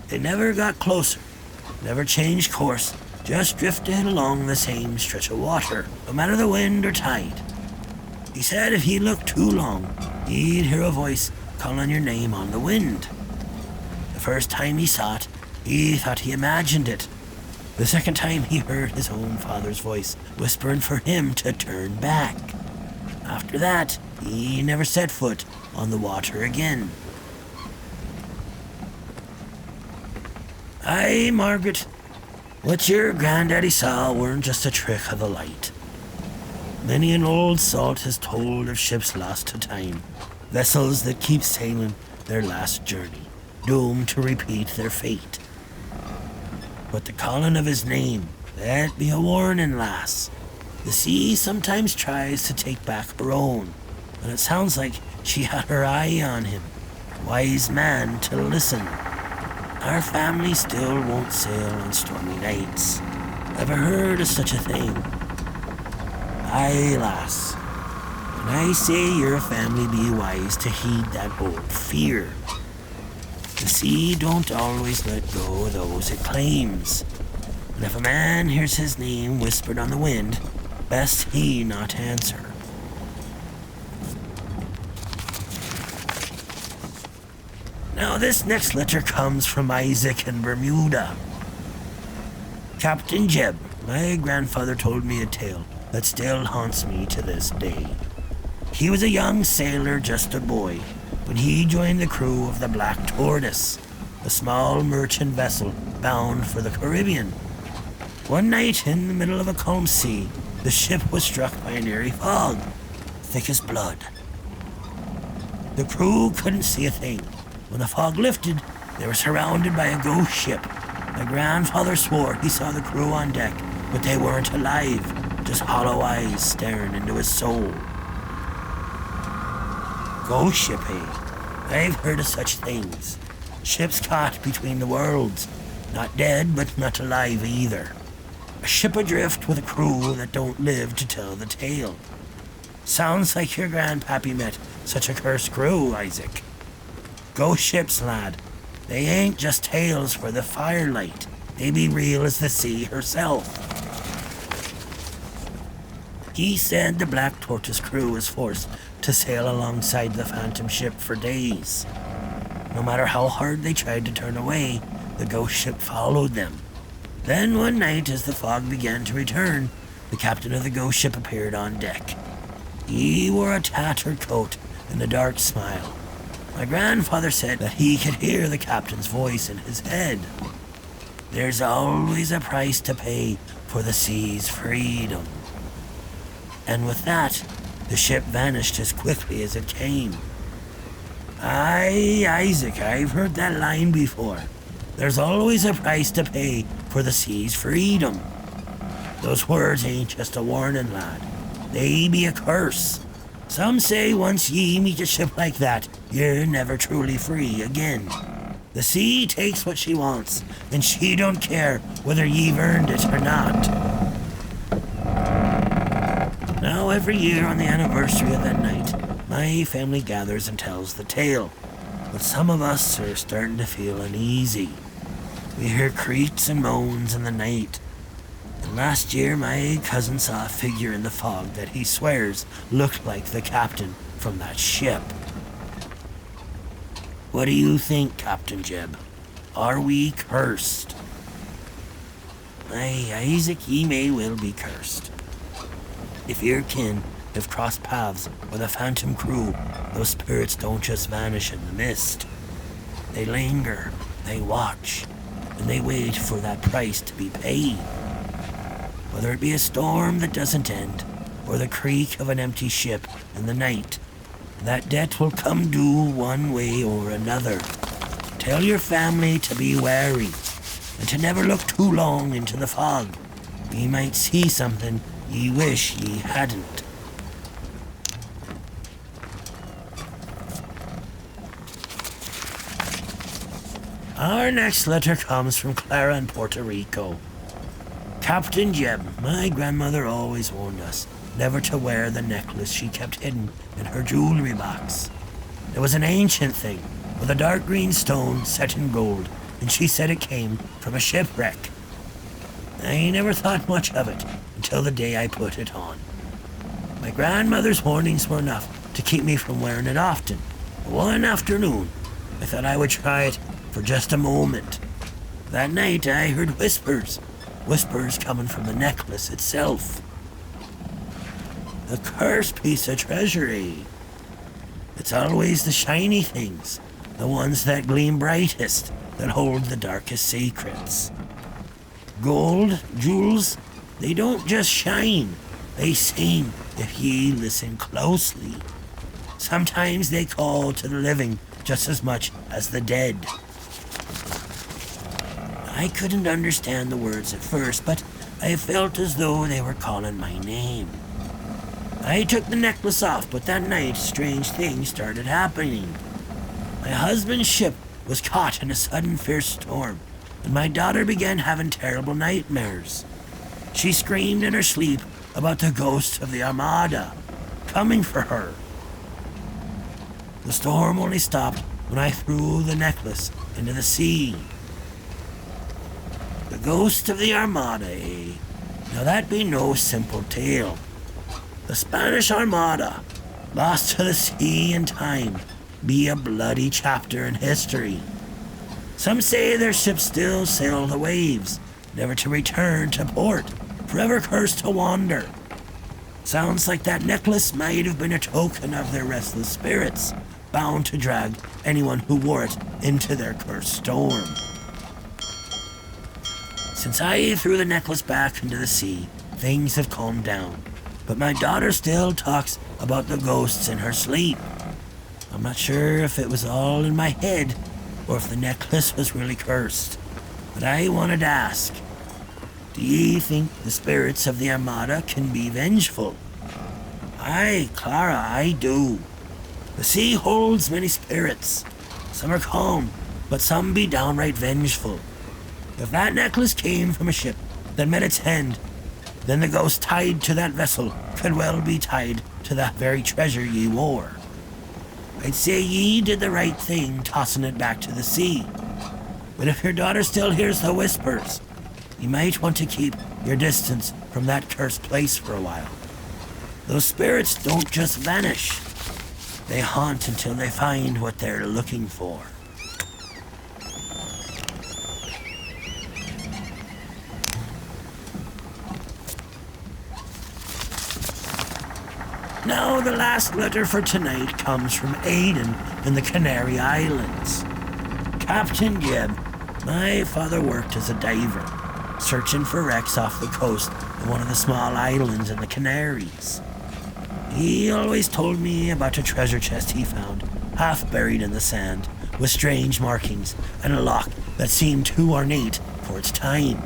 They never got closer, never changed course, just drifted along the same stretch of water, no matter the wind or tide. He said if he looked too long, he'd hear a voice calling your name on the wind. The first time he saw it, he thought he imagined it. The second time he heard his own father's voice whispering for him to turn back. After that, he never set foot on the water again. Aye, Margaret, what your granddaddy saw weren't just a trick of the light. Many an old salt has told of ships lost to time, vessels that keep sailing their last journey, doomed to repeat their fate. But the calling of his name, that be a warning, lass. The sea sometimes tries to take back her own, and it sounds like she had her eye on him. Wise man to listen. Our family still won't sail on stormy nights. Ever heard of such a thing? Aye, lass. When I say your family, be wise to heed that old fear. The sea don't always let go of those it claims. And if a man hears his name whispered on the wind, best he not answer. Now this next letter comes from Isaac in Bermuda. Captain Jeb, my grandfather told me a tale that still haunts me to this day. He was a young sailor, just a boy, when he joined the crew of the Black Tortoise, a small merchant vessel bound for the Caribbean. One night, in the middle of a calm sea, the ship was struck by an eerie fog, thick as blood. The crew couldn't see a thing. When the fog lifted, they were surrounded by a ghost ship. My grandfather swore he saw the crew on deck, but they weren't alive, just hollow eyes staring into his soul. Ghost ship, eh? I've heard of such things. Ships caught between the worlds, not dead, but not alive either. A ship adrift with a crew that don't live to tell the tale. Sounds like your grandpappy met such a cursed crew, Isaac. Ghost ships, lad. They ain't just tales for the firelight. They be real as the sea herself. He said the Black Tortoise crew was forced to sail alongside the phantom ship for days. No matter how hard they tried to turn away, the ghost ship followed them. Then one night, as the fog began to return, the captain of the ghost ship appeared on deck. He wore a tattered coat and a dark smile. My grandfather said that he could hear the captain's voice in his head. There's always a price to pay for the sea's freedom. And with that, the ship vanished as quickly as it came. Aye, Isaac, I've heard that line before. There's always a price to pay for the sea's freedom. Those words ain't just a warning, lad. They be a curse. Some say once ye meet a ship like that, you're never truly free again. The sea takes what she wants, and she don't care whether ye've earned it or not. Now every year on the anniversary of that night, my family gathers and tells the tale. But some of us are starting to feel uneasy. We hear creaks and moans in the night. And last year, my cousin saw a figure in the fog that he swears looked like the captain from that ship. What do you think, Captain Jeb? Are we cursed? Aye, Isaac, ye may well be cursed. If your kin have crossed paths with a phantom crew, those spirits don't just vanish in the mist. They linger, they watch, and they wait for that price to be paid. Whether it be a storm that doesn't end, or the creak of an empty ship in the night, that debt will come due one way or another. Tell your family to be wary, and to never look too long into the fog. Ye might see something ye wish ye hadn't. Our next letter comes from Clara in Puerto Rico. Captain Jeb, my grandmother always warned us never to wear the necklace she kept hidden in her jewelry box. It was an ancient thing with a dark green stone set in gold, and she said it came from a shipwreck. I never thought much of it until the day I put it on. My grandmother's warnings were enough to keep me from wearing it often. One afternoon, I thought I would try it for just a moment. That night I heard whispers coming from the necklace itself. A cursed piece of treasury. It's always the shiny things, the ones that gleam brightest, that hold the darkest secrets. Gold, jewels, they don't just shine, they sing if ye listen closely. Sometimes they call to the living just as much as the dead. I couldn't understand the words at first, but I felt as though they were calling my name. I took the necklace off, but that night strange things started happening. My husband's ship was caught in a sudden fierce storm, and my daughter began having terrible nightmares. She screamed in her sleep about the ghosts of the Armada coming for her. The storm only stopped when I threw the necklace into the sea. The ghost of the Armada, eh? Now that be no simple tale. The Spanish Armada, lost to the sea in time, be a bloody chapter in history. Some say their ships still sail the waves, never to return to port, forever cursed to wander. Sounds like that necklace might have been a token of their restless spirits, bound to drag anyone who wore it into their cursed storm. Since I threw the necklace back into the sea, things have calmed down, but my daughter still talks about the ghosts in her sleep. I'm not sure if it was all in my head or if the necklace was really cursed, but I wanted to ask, do ye think the spirits of the Armada can be vengeful? Aye, Clara, I do. The sea holds many spirits. Some are calm, but some be downright vengeful. If that necklace came from a ship that met its end, then the ghost tied to that vessel could well be tied to that very treasure ye wore. I'd say ye did the right thing tossing it back to the sea. But if your daughter still hears the whispers, you might want to keep your distance from that cursed place for a while. Those spirits don't just vanish. They haunt until they find what they're looking for. Now, the last letter for tonight comes from Aiden in the Canary Islands. Captain Jeb, my father worked as a diver, searching for wrecks off the coast of one of the small islands in the Canaries. He always told me about a treasure chest he found, half buried in the sand, with strange markings and a lock that seemed too ornate for its time.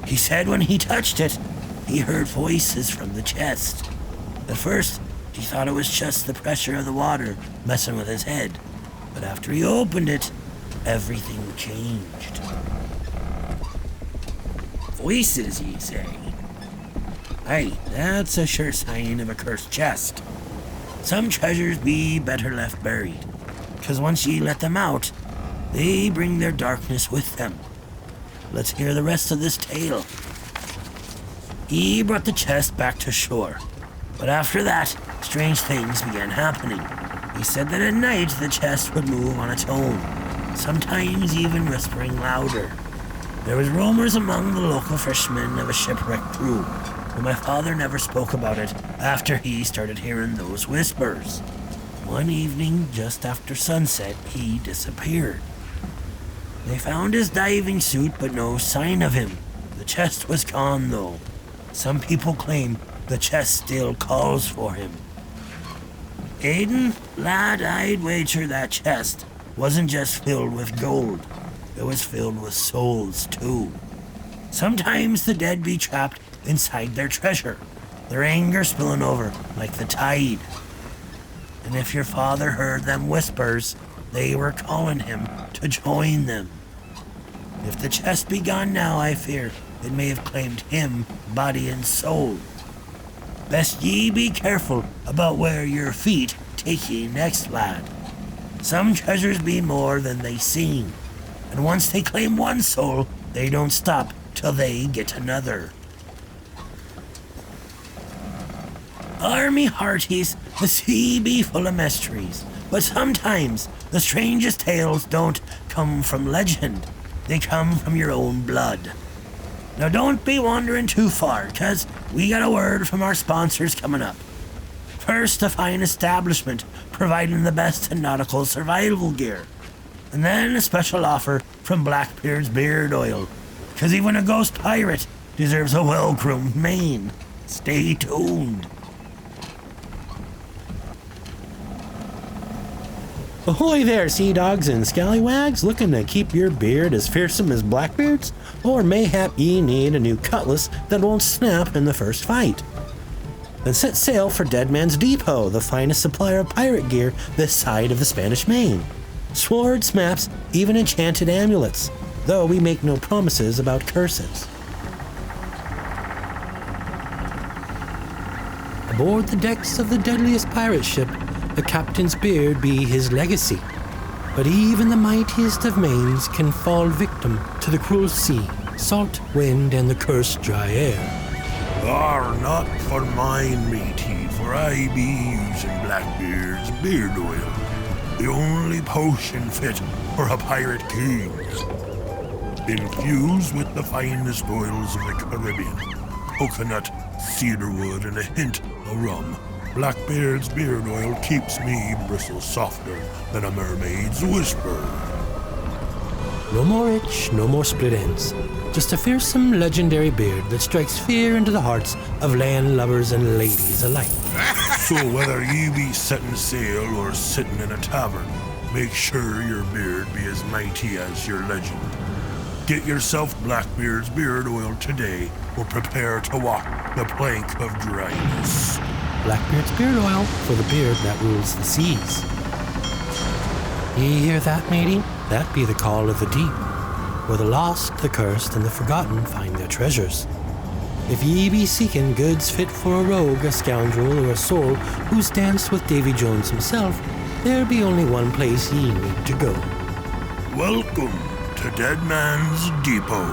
He said when he touched it, he heard voices from the chest. At first, he thought it was just the pressure of the water messing with his head, but after he opened it, everything changed. Voices, ye say? Aye, that's a sure sign of a cursed chest. Some treasures be better left buried, 'cause once ye let them out, they bring their darkness with them. Let's hear the rest of this tale. He brought the chest back to shore, but after that, strange things began happening. He said that at night the chest would move on its own, sometimes even whispering louder. There was rumors among the local fishermen of a shipwrecked crew, but my father never spoke about it after he started hearing those whispers. One evening, just after sunset, he disappeared. They found his diving suit, but no sign of him. The chest was gone, though. Some people claim the chest still calls for him. Aiden, lad, I'd wager that chest wasn't just filled with gold. It was filled with souls, too. Sometimes the dead be trapped inside their treasure, their anger spilling over like the tide. And if your father heard them whispers, they were calling him to join them. If the chest be gone now, I fear it may have claimed him, body and soul. Best ye be careful about where your feet take ye next, lad. Some treasures be more than they seem, and once they claim one soul, they don't stop till they get another. Army hearties, the sea be full of mysteries, but sometimes the strangest tales don't come from legend. They come from your own blood. Now don't be wandering too far, 'cause we got a word from our sponsors coming up. First, a fine establishment providing the best in nautical survival gear. And then a special offer from Blackbeard's beard oil, 'cause even a ghost pirate deserves a well-groomed mane. Stay tuned. Ahoy there, sea dogs and scallywags, looking to keep your beard as fearsome as Blackbeard's? Or mayhap ye need a new cutlass that won't snap in the first fight? Then set sail for Dead Man's Depot, the finest supplier of pirate gear this side of the Spanish Main. Swords, maps, even enchanted amulets, though we make no promises about curses. Aboard the decks of the deadliest pirate ship, the captain's beard be his legacy. But even the mightiest of mains can fall victim to the cruel sea, salt wind, and the cursed dry air. Not for mine, matey, for I be using Blackbeard's beard oil, the only potion fit for a pirate king. Infused with the finest oils of the Caribbean, coconut, cedarwood, and a hint of rum, Blackbeard's beard oil keeps me bristles softer than a mermaid's whisper. No more itch, no more split ends. Just a fearsome legendary beard that strikes fear into the hearts of landlubbers and ladies alike. So whether ye be setting sail or sitting in a tavern, make sure your beard be as mighty as your legend. Get yourself Blackbeard's beard oil today, or prepare to walk the plank of dryness. Blackbeard's beard oil for the beard that rules the seas. Ye hear that, matey? That be the call of the deep, where the lost, the cursed, and the forgotten find their treasures. If ye be seeking goods fit for a rogue, a scoundrel, or a soul who's danced with Davy Jones himself, there be only one place ye need to go. Welcome to Dead Man's Depot.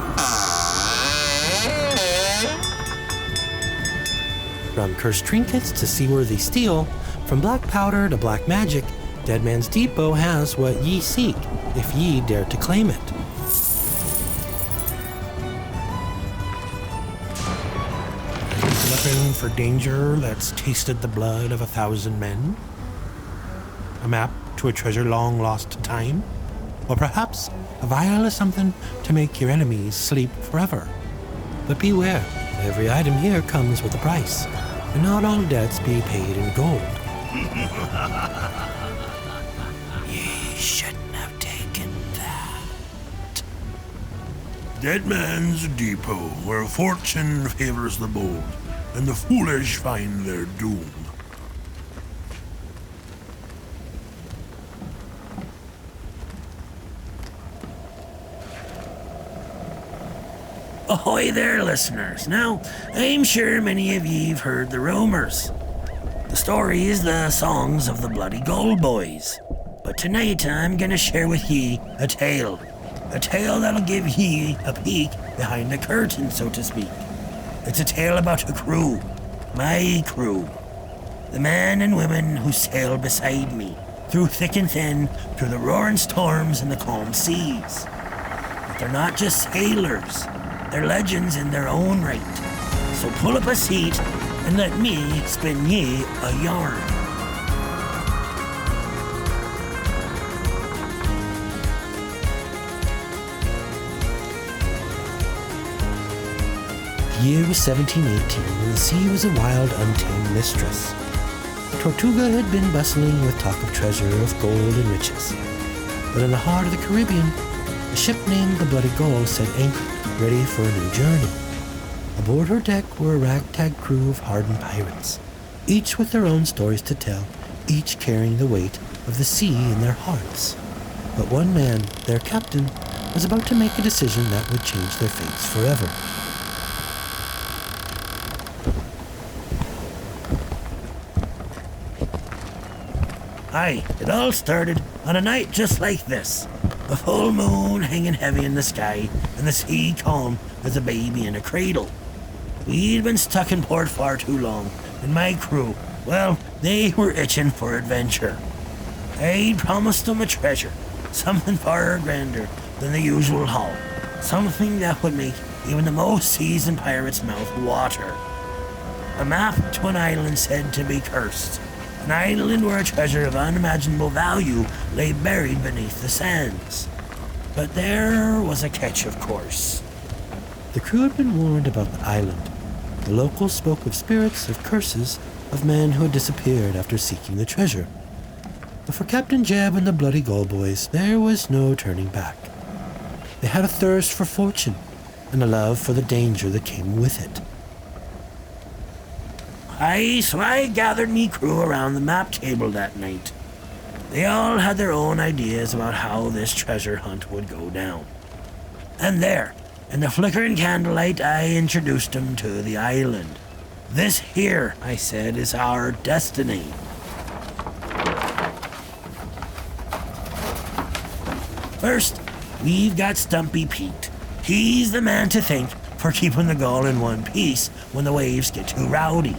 From cursed trinkets to seaworthy steel, from black powder to black magic, Dead Man's Depot has what ye seek, if ye dare to claim it. Looking for danger that's tasted the blood of 1,000 men? A map to a treasure long lost to time? Or perhaps a vial of something to make your enemies sleep forever? But beware, every item here comes with a price, and not all debts be paid in gold. Ye shouldn't have taken that. Dead Man's Depot, where fortune favors the bold, and the foolish find their doom. Ahoy there, listeners. Now, I'm sure many of ye've heard the rumors, the stories, the songs of the Bloody Gull Boys. But tonight I'm gonna share with ye a tale that'll give ye a peek behind the curtain, so to speak. It's a tale about a crew, my crew, the men and women who sail beside me, through thick and thin, through the roaring storms and the calm seas. But they're not just sailors, they're legends in their own right. So pull up a seat and let me spin ye a yarn. The year was 1718, and the sea was a wild, untamed mistress. Tortuga had been bustling with talk of treasure, of gold and riches. But in the heart of the Caribbean, a ship named the Bloody Gull set anchor, ready for a new journey. Aboard her deck were a ragtag crew of hardened pirates, each with their own stories to tell, each carrying the weight of the sea in their hearts. But one man, their captain, was about to make a decision that would change their fates forever. Aye, it all started on a night just like this. A full moon hanging heavy in the sky, and the sea calm as a baby in a cradle. We'd been stuck in port far too long, and my crew, well, they were itching for adventure. I'd promised them a treasure, something far grander than the usual haul, something that would make even the most seasoned pirate's mouth water. A map to an island said to be cursed, an island where a treasure of unimaginable value lay buried beneath the sands. But there was a catch, of course. The crew had been warned about the island. The locals spoke of spirits, of curses, of men who had disappeared after seeking the treasure. But for Captain Jeb and the Bloody Gull Boys, there was no turning back. They had a thirst for fortune, and a love for the danger that came with it. So I gathered me crew around the map table that night. They all had their own ideas about how this treasure hunt would go down. And there, in the flickering candlelight, I introduced them to the island. This here, I said, is our destiny. First, we've got Stumpy Pete. He's the man to thank for keeping the gull in one piece when the waves get too rowdy.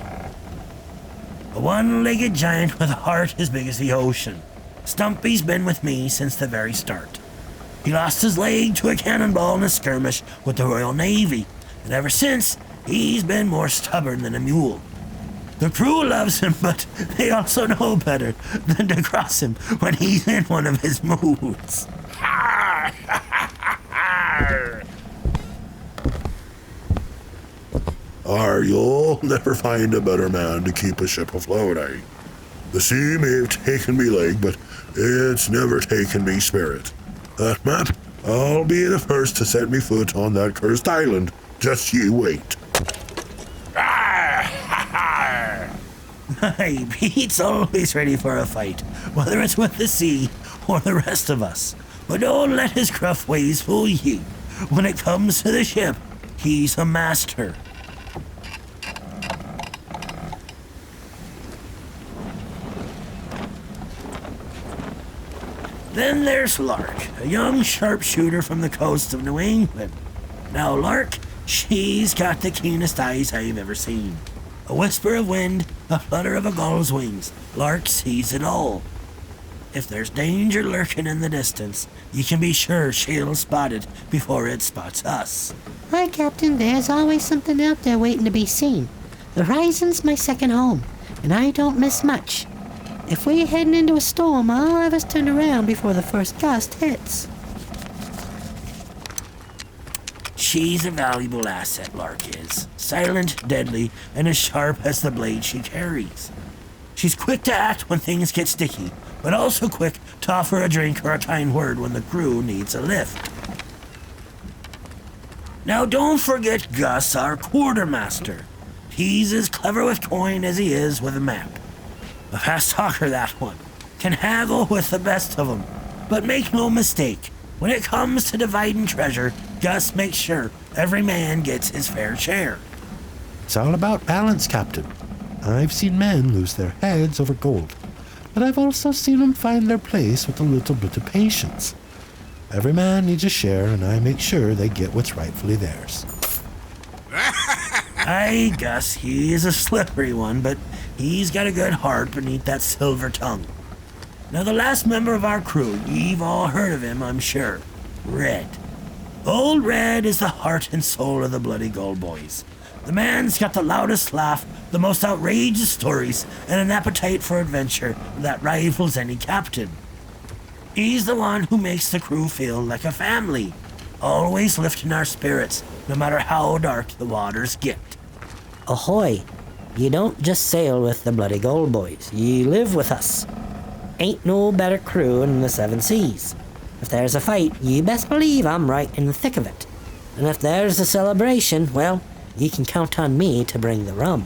A one-legged giant with a heart as big as the ocean. Stumpy's been with me since the very start. He lost his leg to a cannonball in a skirmish with the Royal Navy, and ever since, he's been more stubborn than a mule. The crew loves him, but they also know better than to cross him when he's in one of his moods. You'll never find a better man to keep a ship afloat, eh? The sea may have taken me leg, but it's never taken me spirit. That map, I'll be the first to set me foot on that cursed island. Just ye wait. Hey, Pete's always ready for a fight, whether it's with the sea or the rest of us. But don't let his gruff ways fool you. When it comes to the ship, he's a master. Then there's Lark, a young sharpshooter from the coast of New England. Now Lark, she's got the keenest eyes I've ever seen. A whisper of wind, a flutter of a gull's wings. Lark sees it all. If there's danger lurking in the distance, you can be sure she'll spot it before it spots us. Hi, Captain. There's always something out there waiting to be seen. The horizon's my second home, and I don't miss much. If we're heading into a storm, I'll have us turned around before the first gust hits. She's a valuable asset, Lark is. Silent, deadly, and as sharp as the blade she carries. She's quick to act when things get sticky, but also quick to offer a drink or a kind word when the crew needs a lift. Now don't forget Gus, our quartermaster. He's as clever with coin as he is with a map. A fast talker, that one. Can haggle with the best of them. But make no mistake, when it comes to dividing treasure, Gus makes sure every man gets his fair share. It's all about balance, Captain. I've seen men lose their heads over gold, but I've also seen them find their place with a little bit of patience. Every man needs a share, and I make sure they get what's rightfully theirs. Aye, Gus, he is a slippery one, but he's got a good heart beneath that silver tongue. Now the last member of our crew, you've all heard of him, I'm sure. Red. Old Red is the heart and soul of the Bloody Gull Boys. The man's got the loudest laugh, the most outrageous stories, and an appetite for adventure that rivals any captain. He's the one who makes the crew feel like a family, always lifting our spirits, no matter how dark the waters get. Ahoy! You don't just sail with the Bloody Gull Boys, you live with us. Ain't no better crew in the 7 seas. If there's a fight, you best believe I'm right in the thick of it. And if there's a celebration, well, you can count on me to bring the rum.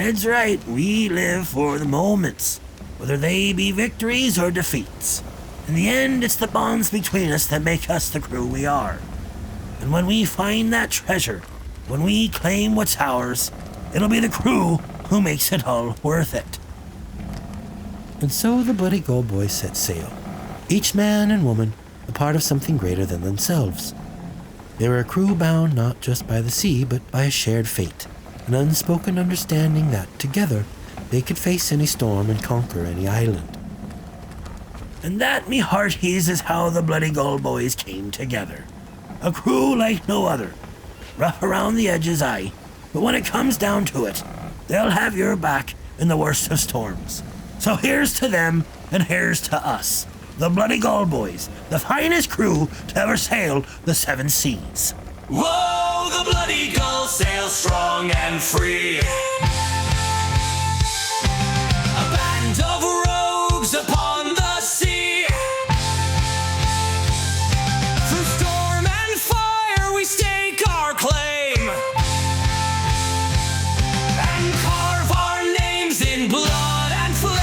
Fred's right, we live for the moments, whether they be victories or defeats. In the end, it's the bonds between us that make us the crew we are. And when we find that treasure, when we claim what's ours, it'll be the crew who makes it all worth it. And so the Bloody Gull Boys set sail, each man and woman a part of something greater than themselves. They were a crew bound not just by the sea, but by a shared fate, an unspoken understanding that, together, they could face any storm and conquer any island. And that, me hearties, is how the Bloody Gull Boys came together. A crew like no other. Rough around the edges, aye, but when it comes down to it, they'll have your back in the worst of storms. So here's to them, and here's to us, the Bloody Gull Boys, the finest crew to ever sail the 7 seas. Whoa, the Bloody Gull sails strong and free. A band of rogues upon the sea. Through storm and fire we stake our claim and carve our names in blood and flame.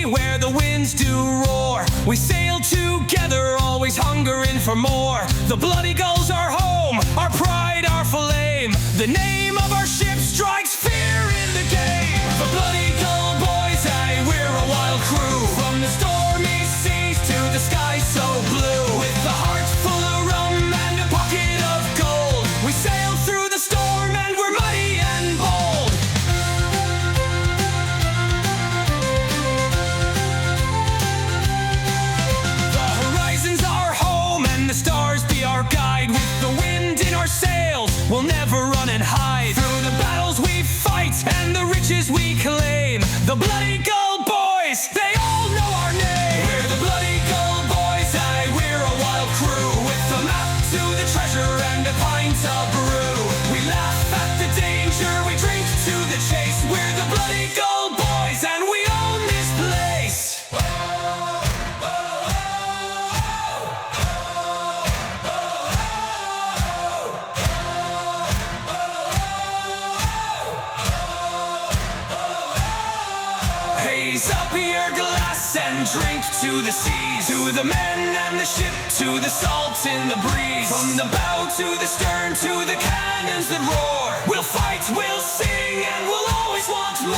Where the winds do roar, we sail together, always hungering for more. The Bloody Gull's our home, our pride, our flame. The name of our ship strikes fear in the game. The Bloody Gull Boys, aye, we're a wild crew. From the stormy seas to the sky so blue. With a heart full of rum and a pocket of gold, we sail through the storm and we're mighty and bold. The stars be our guide. With the wind in our sails, we'll never run and hide. Through the battles we fight and the riches we claim, the Bloody Gull Boys, they all know our name. We're the Bloody Gull Boys, aye, we're a wild crew. With a map to the treasure and a pint of brew. We laugh at the danger, we drink to the chase. We're the Bloody Gull Boys and we own this place. Raise up your glass and drink to the seas, to the men and the ship, to the salt in the breeze. From the bow to the stern, to the cannons that roar, we'll fight, we'll sing, and we'll always want more.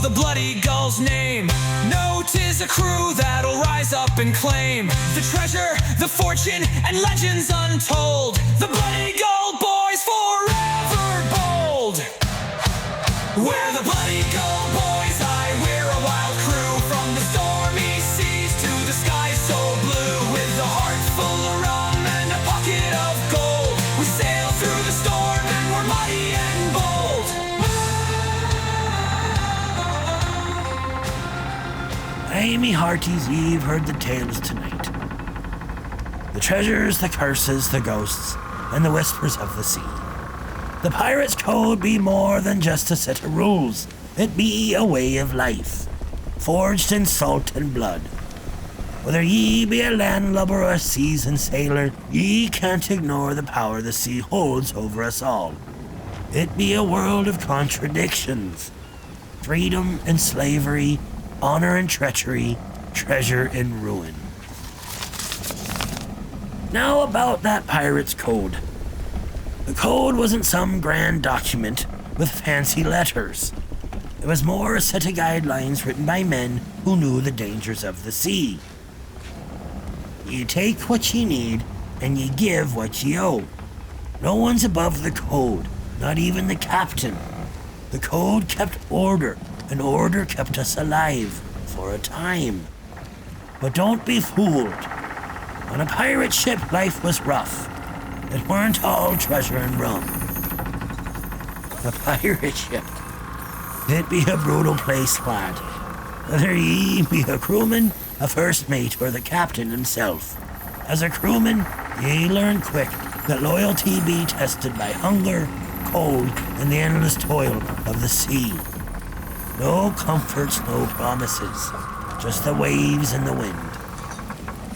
The Bloody Gull's name, know 'tis a crew that'll rise up and claim the treasure, the fortune, and legends untold. The Bloody Gull Boys forever bold. We're the Bloody Gull Boys, aye, we're a wild crew. From the stormy seas to the sky so blue. With a heart full of rum and a pocket of gold, we sail through the storm and we're mighty and bold. Aye, me hearties, ye've heard the tales tonight. The treasures, the curses, the ghosts, and the whispers of the sea. The pirate's code be more than just a set of rules. It be a way of life, forged in salt and blood. Whether ye be a landlubber or a seasoned sailor, ye can't ignore the power the sea holds over us all. It be a world of contradictions. Freedom and slavery, honor and treachery, treasure and ruin. Now about that pirate's code. The code wasn't some grand document with fancy letters. It was more a set of guidelines written by men who knew the dangers of the sea. Ye take what ye need, and ye give what ye owe. No one's above the code, not even the captain. The code kept order, and order kept us alive for a time. But don't be fooled. On a pirate ship, life was rough. It weren't all treasure and rum. A pirate ship. It be a brutal place, lad. Whether ye be a crewman, a first mate, or the captain himself. As a crewman, ye learn quick that loyalty be tested by hunger, cold, and the endless toil of the sea. No comforts, no promises, just the waves and the wind.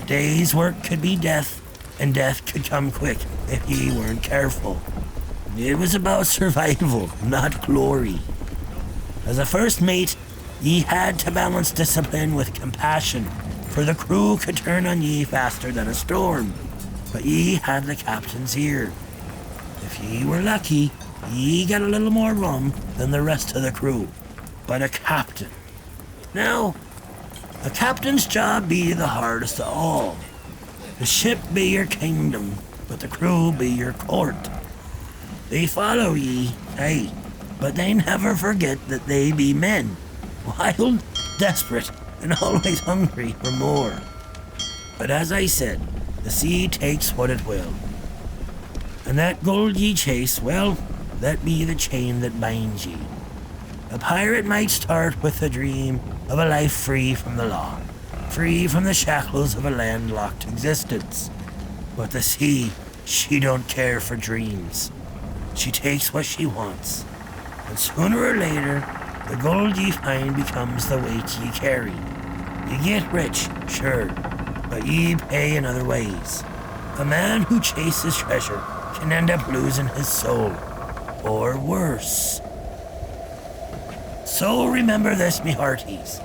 A day's work could be death, and death could come quick if ye weren't careful. It was about survival, not glory. As a first mate, ye had to balance discipline with compassion, for the crew could turn on ye faster than a storm, but ye had the captain's ear. If ye were lucky, ye got a little more rum than the rest of the crew. But a captain. Now, a captain's job be the hardest of all. The ship be your kingdom, but the crew be your court. They follow ye, aye, but they never forget that they be men, wild, desperate, and always hungry for more. But as I said, the sea takes what it will. And that gold ye chase, well, that be the chain that binds ye. A pirate might start with the dream of a life free from the law, free from the shackles of a landlocked existence. But the sea, she don't care for dreams. She takes what she wants. And sooner or later, the gold ye find becomes the weight ye carry. You get rich, sure, but ye pay in other ways. A man who chases treasure can end up losing his soul, or worse. So remember this, me hearties.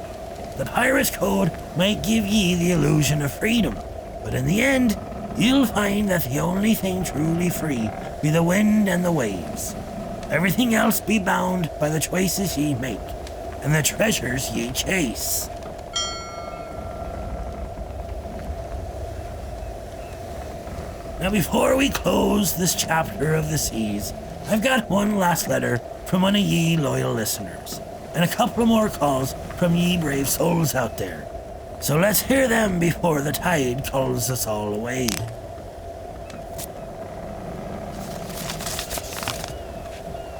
The pirate's code might give ye the illusion of freedom, but in the end, you'll find that the only thing truly free be the wind and the waves. Everything else be bound by the choices ye make, and the treasures ye chase. Now before we close this chapter of the seas, I've got one last letter from one of ye loyal listeners, and a couple more calls from ye brave souls out there. So let's hear them before the tide calls us all away.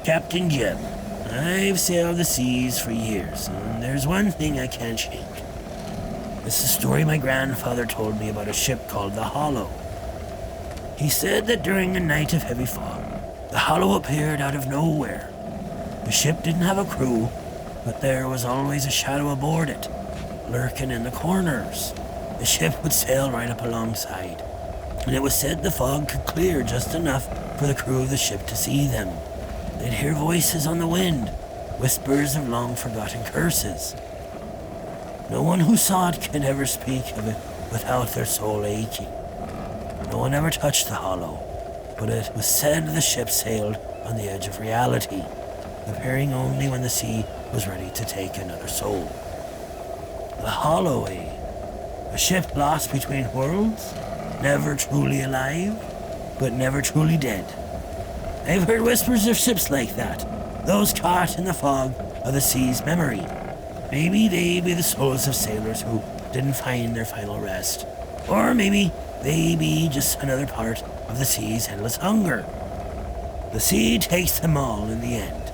Captain Jeb, I've sailed the seas for years, and there's one thing I can't shake. It's the story my grandfather told me about a ship called the Hollow. He said that during a night of heavy fog, the Hollow appeared out of nowhere. The ship didn't have a crew, but there was always a shadow aboard it, lurking in the corners. The ship would sail right up alongside, and it was said the fog could clear just enough for the crew of the ship to see them. They'd hear voices on the wind, whispers of long-forgotten curses. No one who saw it can ever speak of it without their soul aching. No one ever touched the Hollow, but it was said the ship sailed on the edge of reality, appearing only when the sea was ready to take another soul. The Hollow, a ship lost between worlds, never truly alive, but never truly dead. I've heard whispers of ships like that, those caught in the fog of the sea's memory. Maybe they be the souls of sailors who didn't find their final rest, or maybe they be just another part of the sea's endless hunger. The sea takes them all in the end.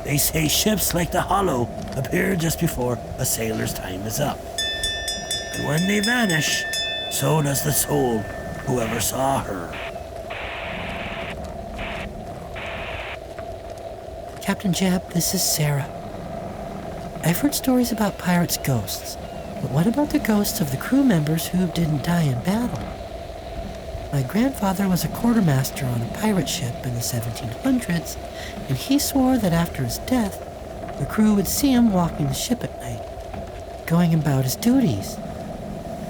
They say ships like the Hollow appear just before a sailor's time is up. And when they vanish, so does the soul who ever saw her. Captain Jeb, this is Sarah. I've heard stories about pirates' ghosts, but what about the ghosts of the crew members who didn't die in battle? My grandfather was a quartermaster on a pirate ship in the 1700s, and he swore that after his death, the crew would see him walking the ship at night, going about his duties.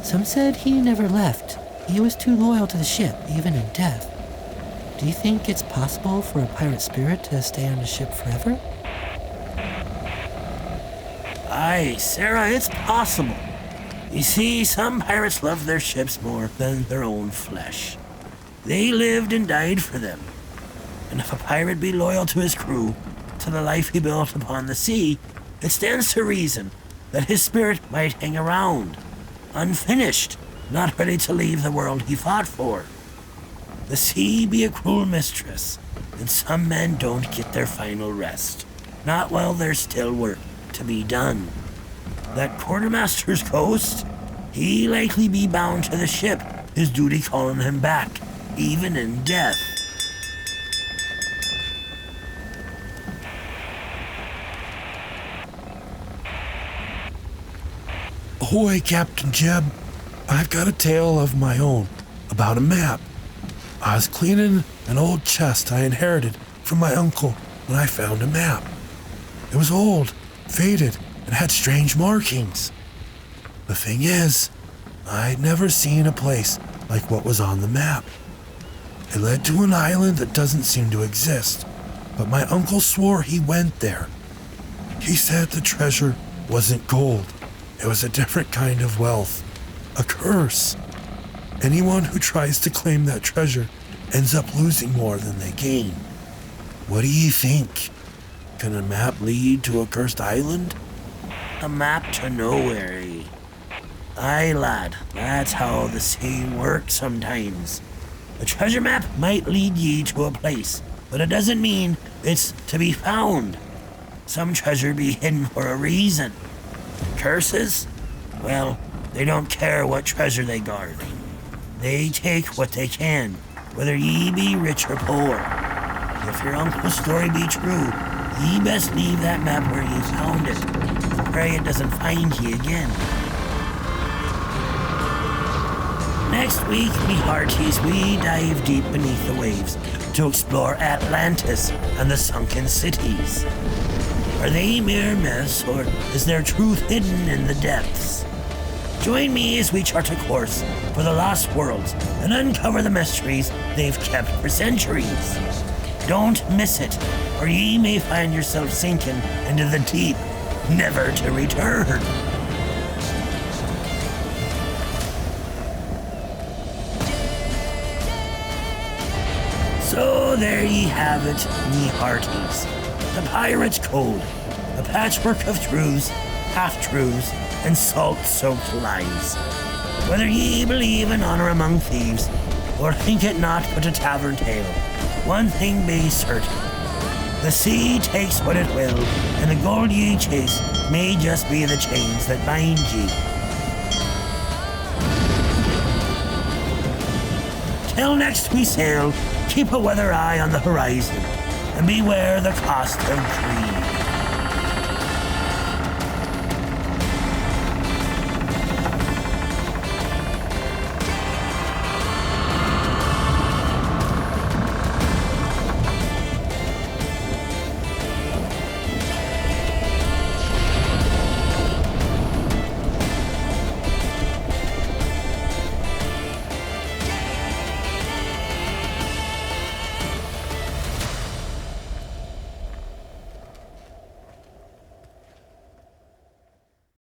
Some said he never left. He was too loyal to the ship, even in death. Do you think it's possible for a pirate spirit to stay on the ship forever? Aye, Sarah, it's possible. You see, some pirates love their ships more than their own flesh. They lived and died for them. And if a pirate be loyal to his crew, to the life he built upon the sea, it stands to reason that his spirit might hang around, unfinished, not ready to leave the world he fought for. The sea be a cruel mistress, and some men don't get their final rest, not while there's still work to be done. That quartermaster's ghost, he likely be bound to the ship, his duty calling him back, even in death. Ahoy, Captain Jeb. I've got a tale of my own about a map. I was cleaning an old chest I inherited from my uncle when I found a map. It was old, faded, and had strange markings. The thing is, I'd never seen a place like what was on the map. It led to an island that doesn't seem to exist, but my uncle swore he went there. He said the treasure wasn't gold. It was a different kind of wealth, a curse. Anyone who tries to claim that treasure ends up losing more than they gain. What do you think? Can a map lead to a cursed island? A map to nowhere, eh? Aye, lad, that's how the sea works sometimes. A treasure map might lead ye to a place, but it doesn't mean it's to be found. Some treasure be hidden for a reason. Curses? Well, they don't care what treasure they guard. They take what they can, whether ye be rich or poor. If your uncle's story be true, ye best leave that map where ye found it, and pray it doesn't find ye again. Next week, me hearties, we dive deep beneath the waves to explore Atlantis and the Sunken Cities. Are they mere myths, or is there truth hidden in the depths? Join me as we chart a course for the lost worlds and uncover the mysteries they've kept for centuries. Don't miss it, or ye may find yourself sinking into the deep, never to return. So there ye have it, me hearties. The Pirate's Code, a patchwork of truths, half-truths, and salt-soaked lies. Whether ye believe in honor among thieves, or think it not but a tavern tale, one thing be certain. The sea takes what it will, and the gold ye chase may just be the chains that bind ye. Till next we sail, keep a weather eye on the horizon, and beware the cost of greed.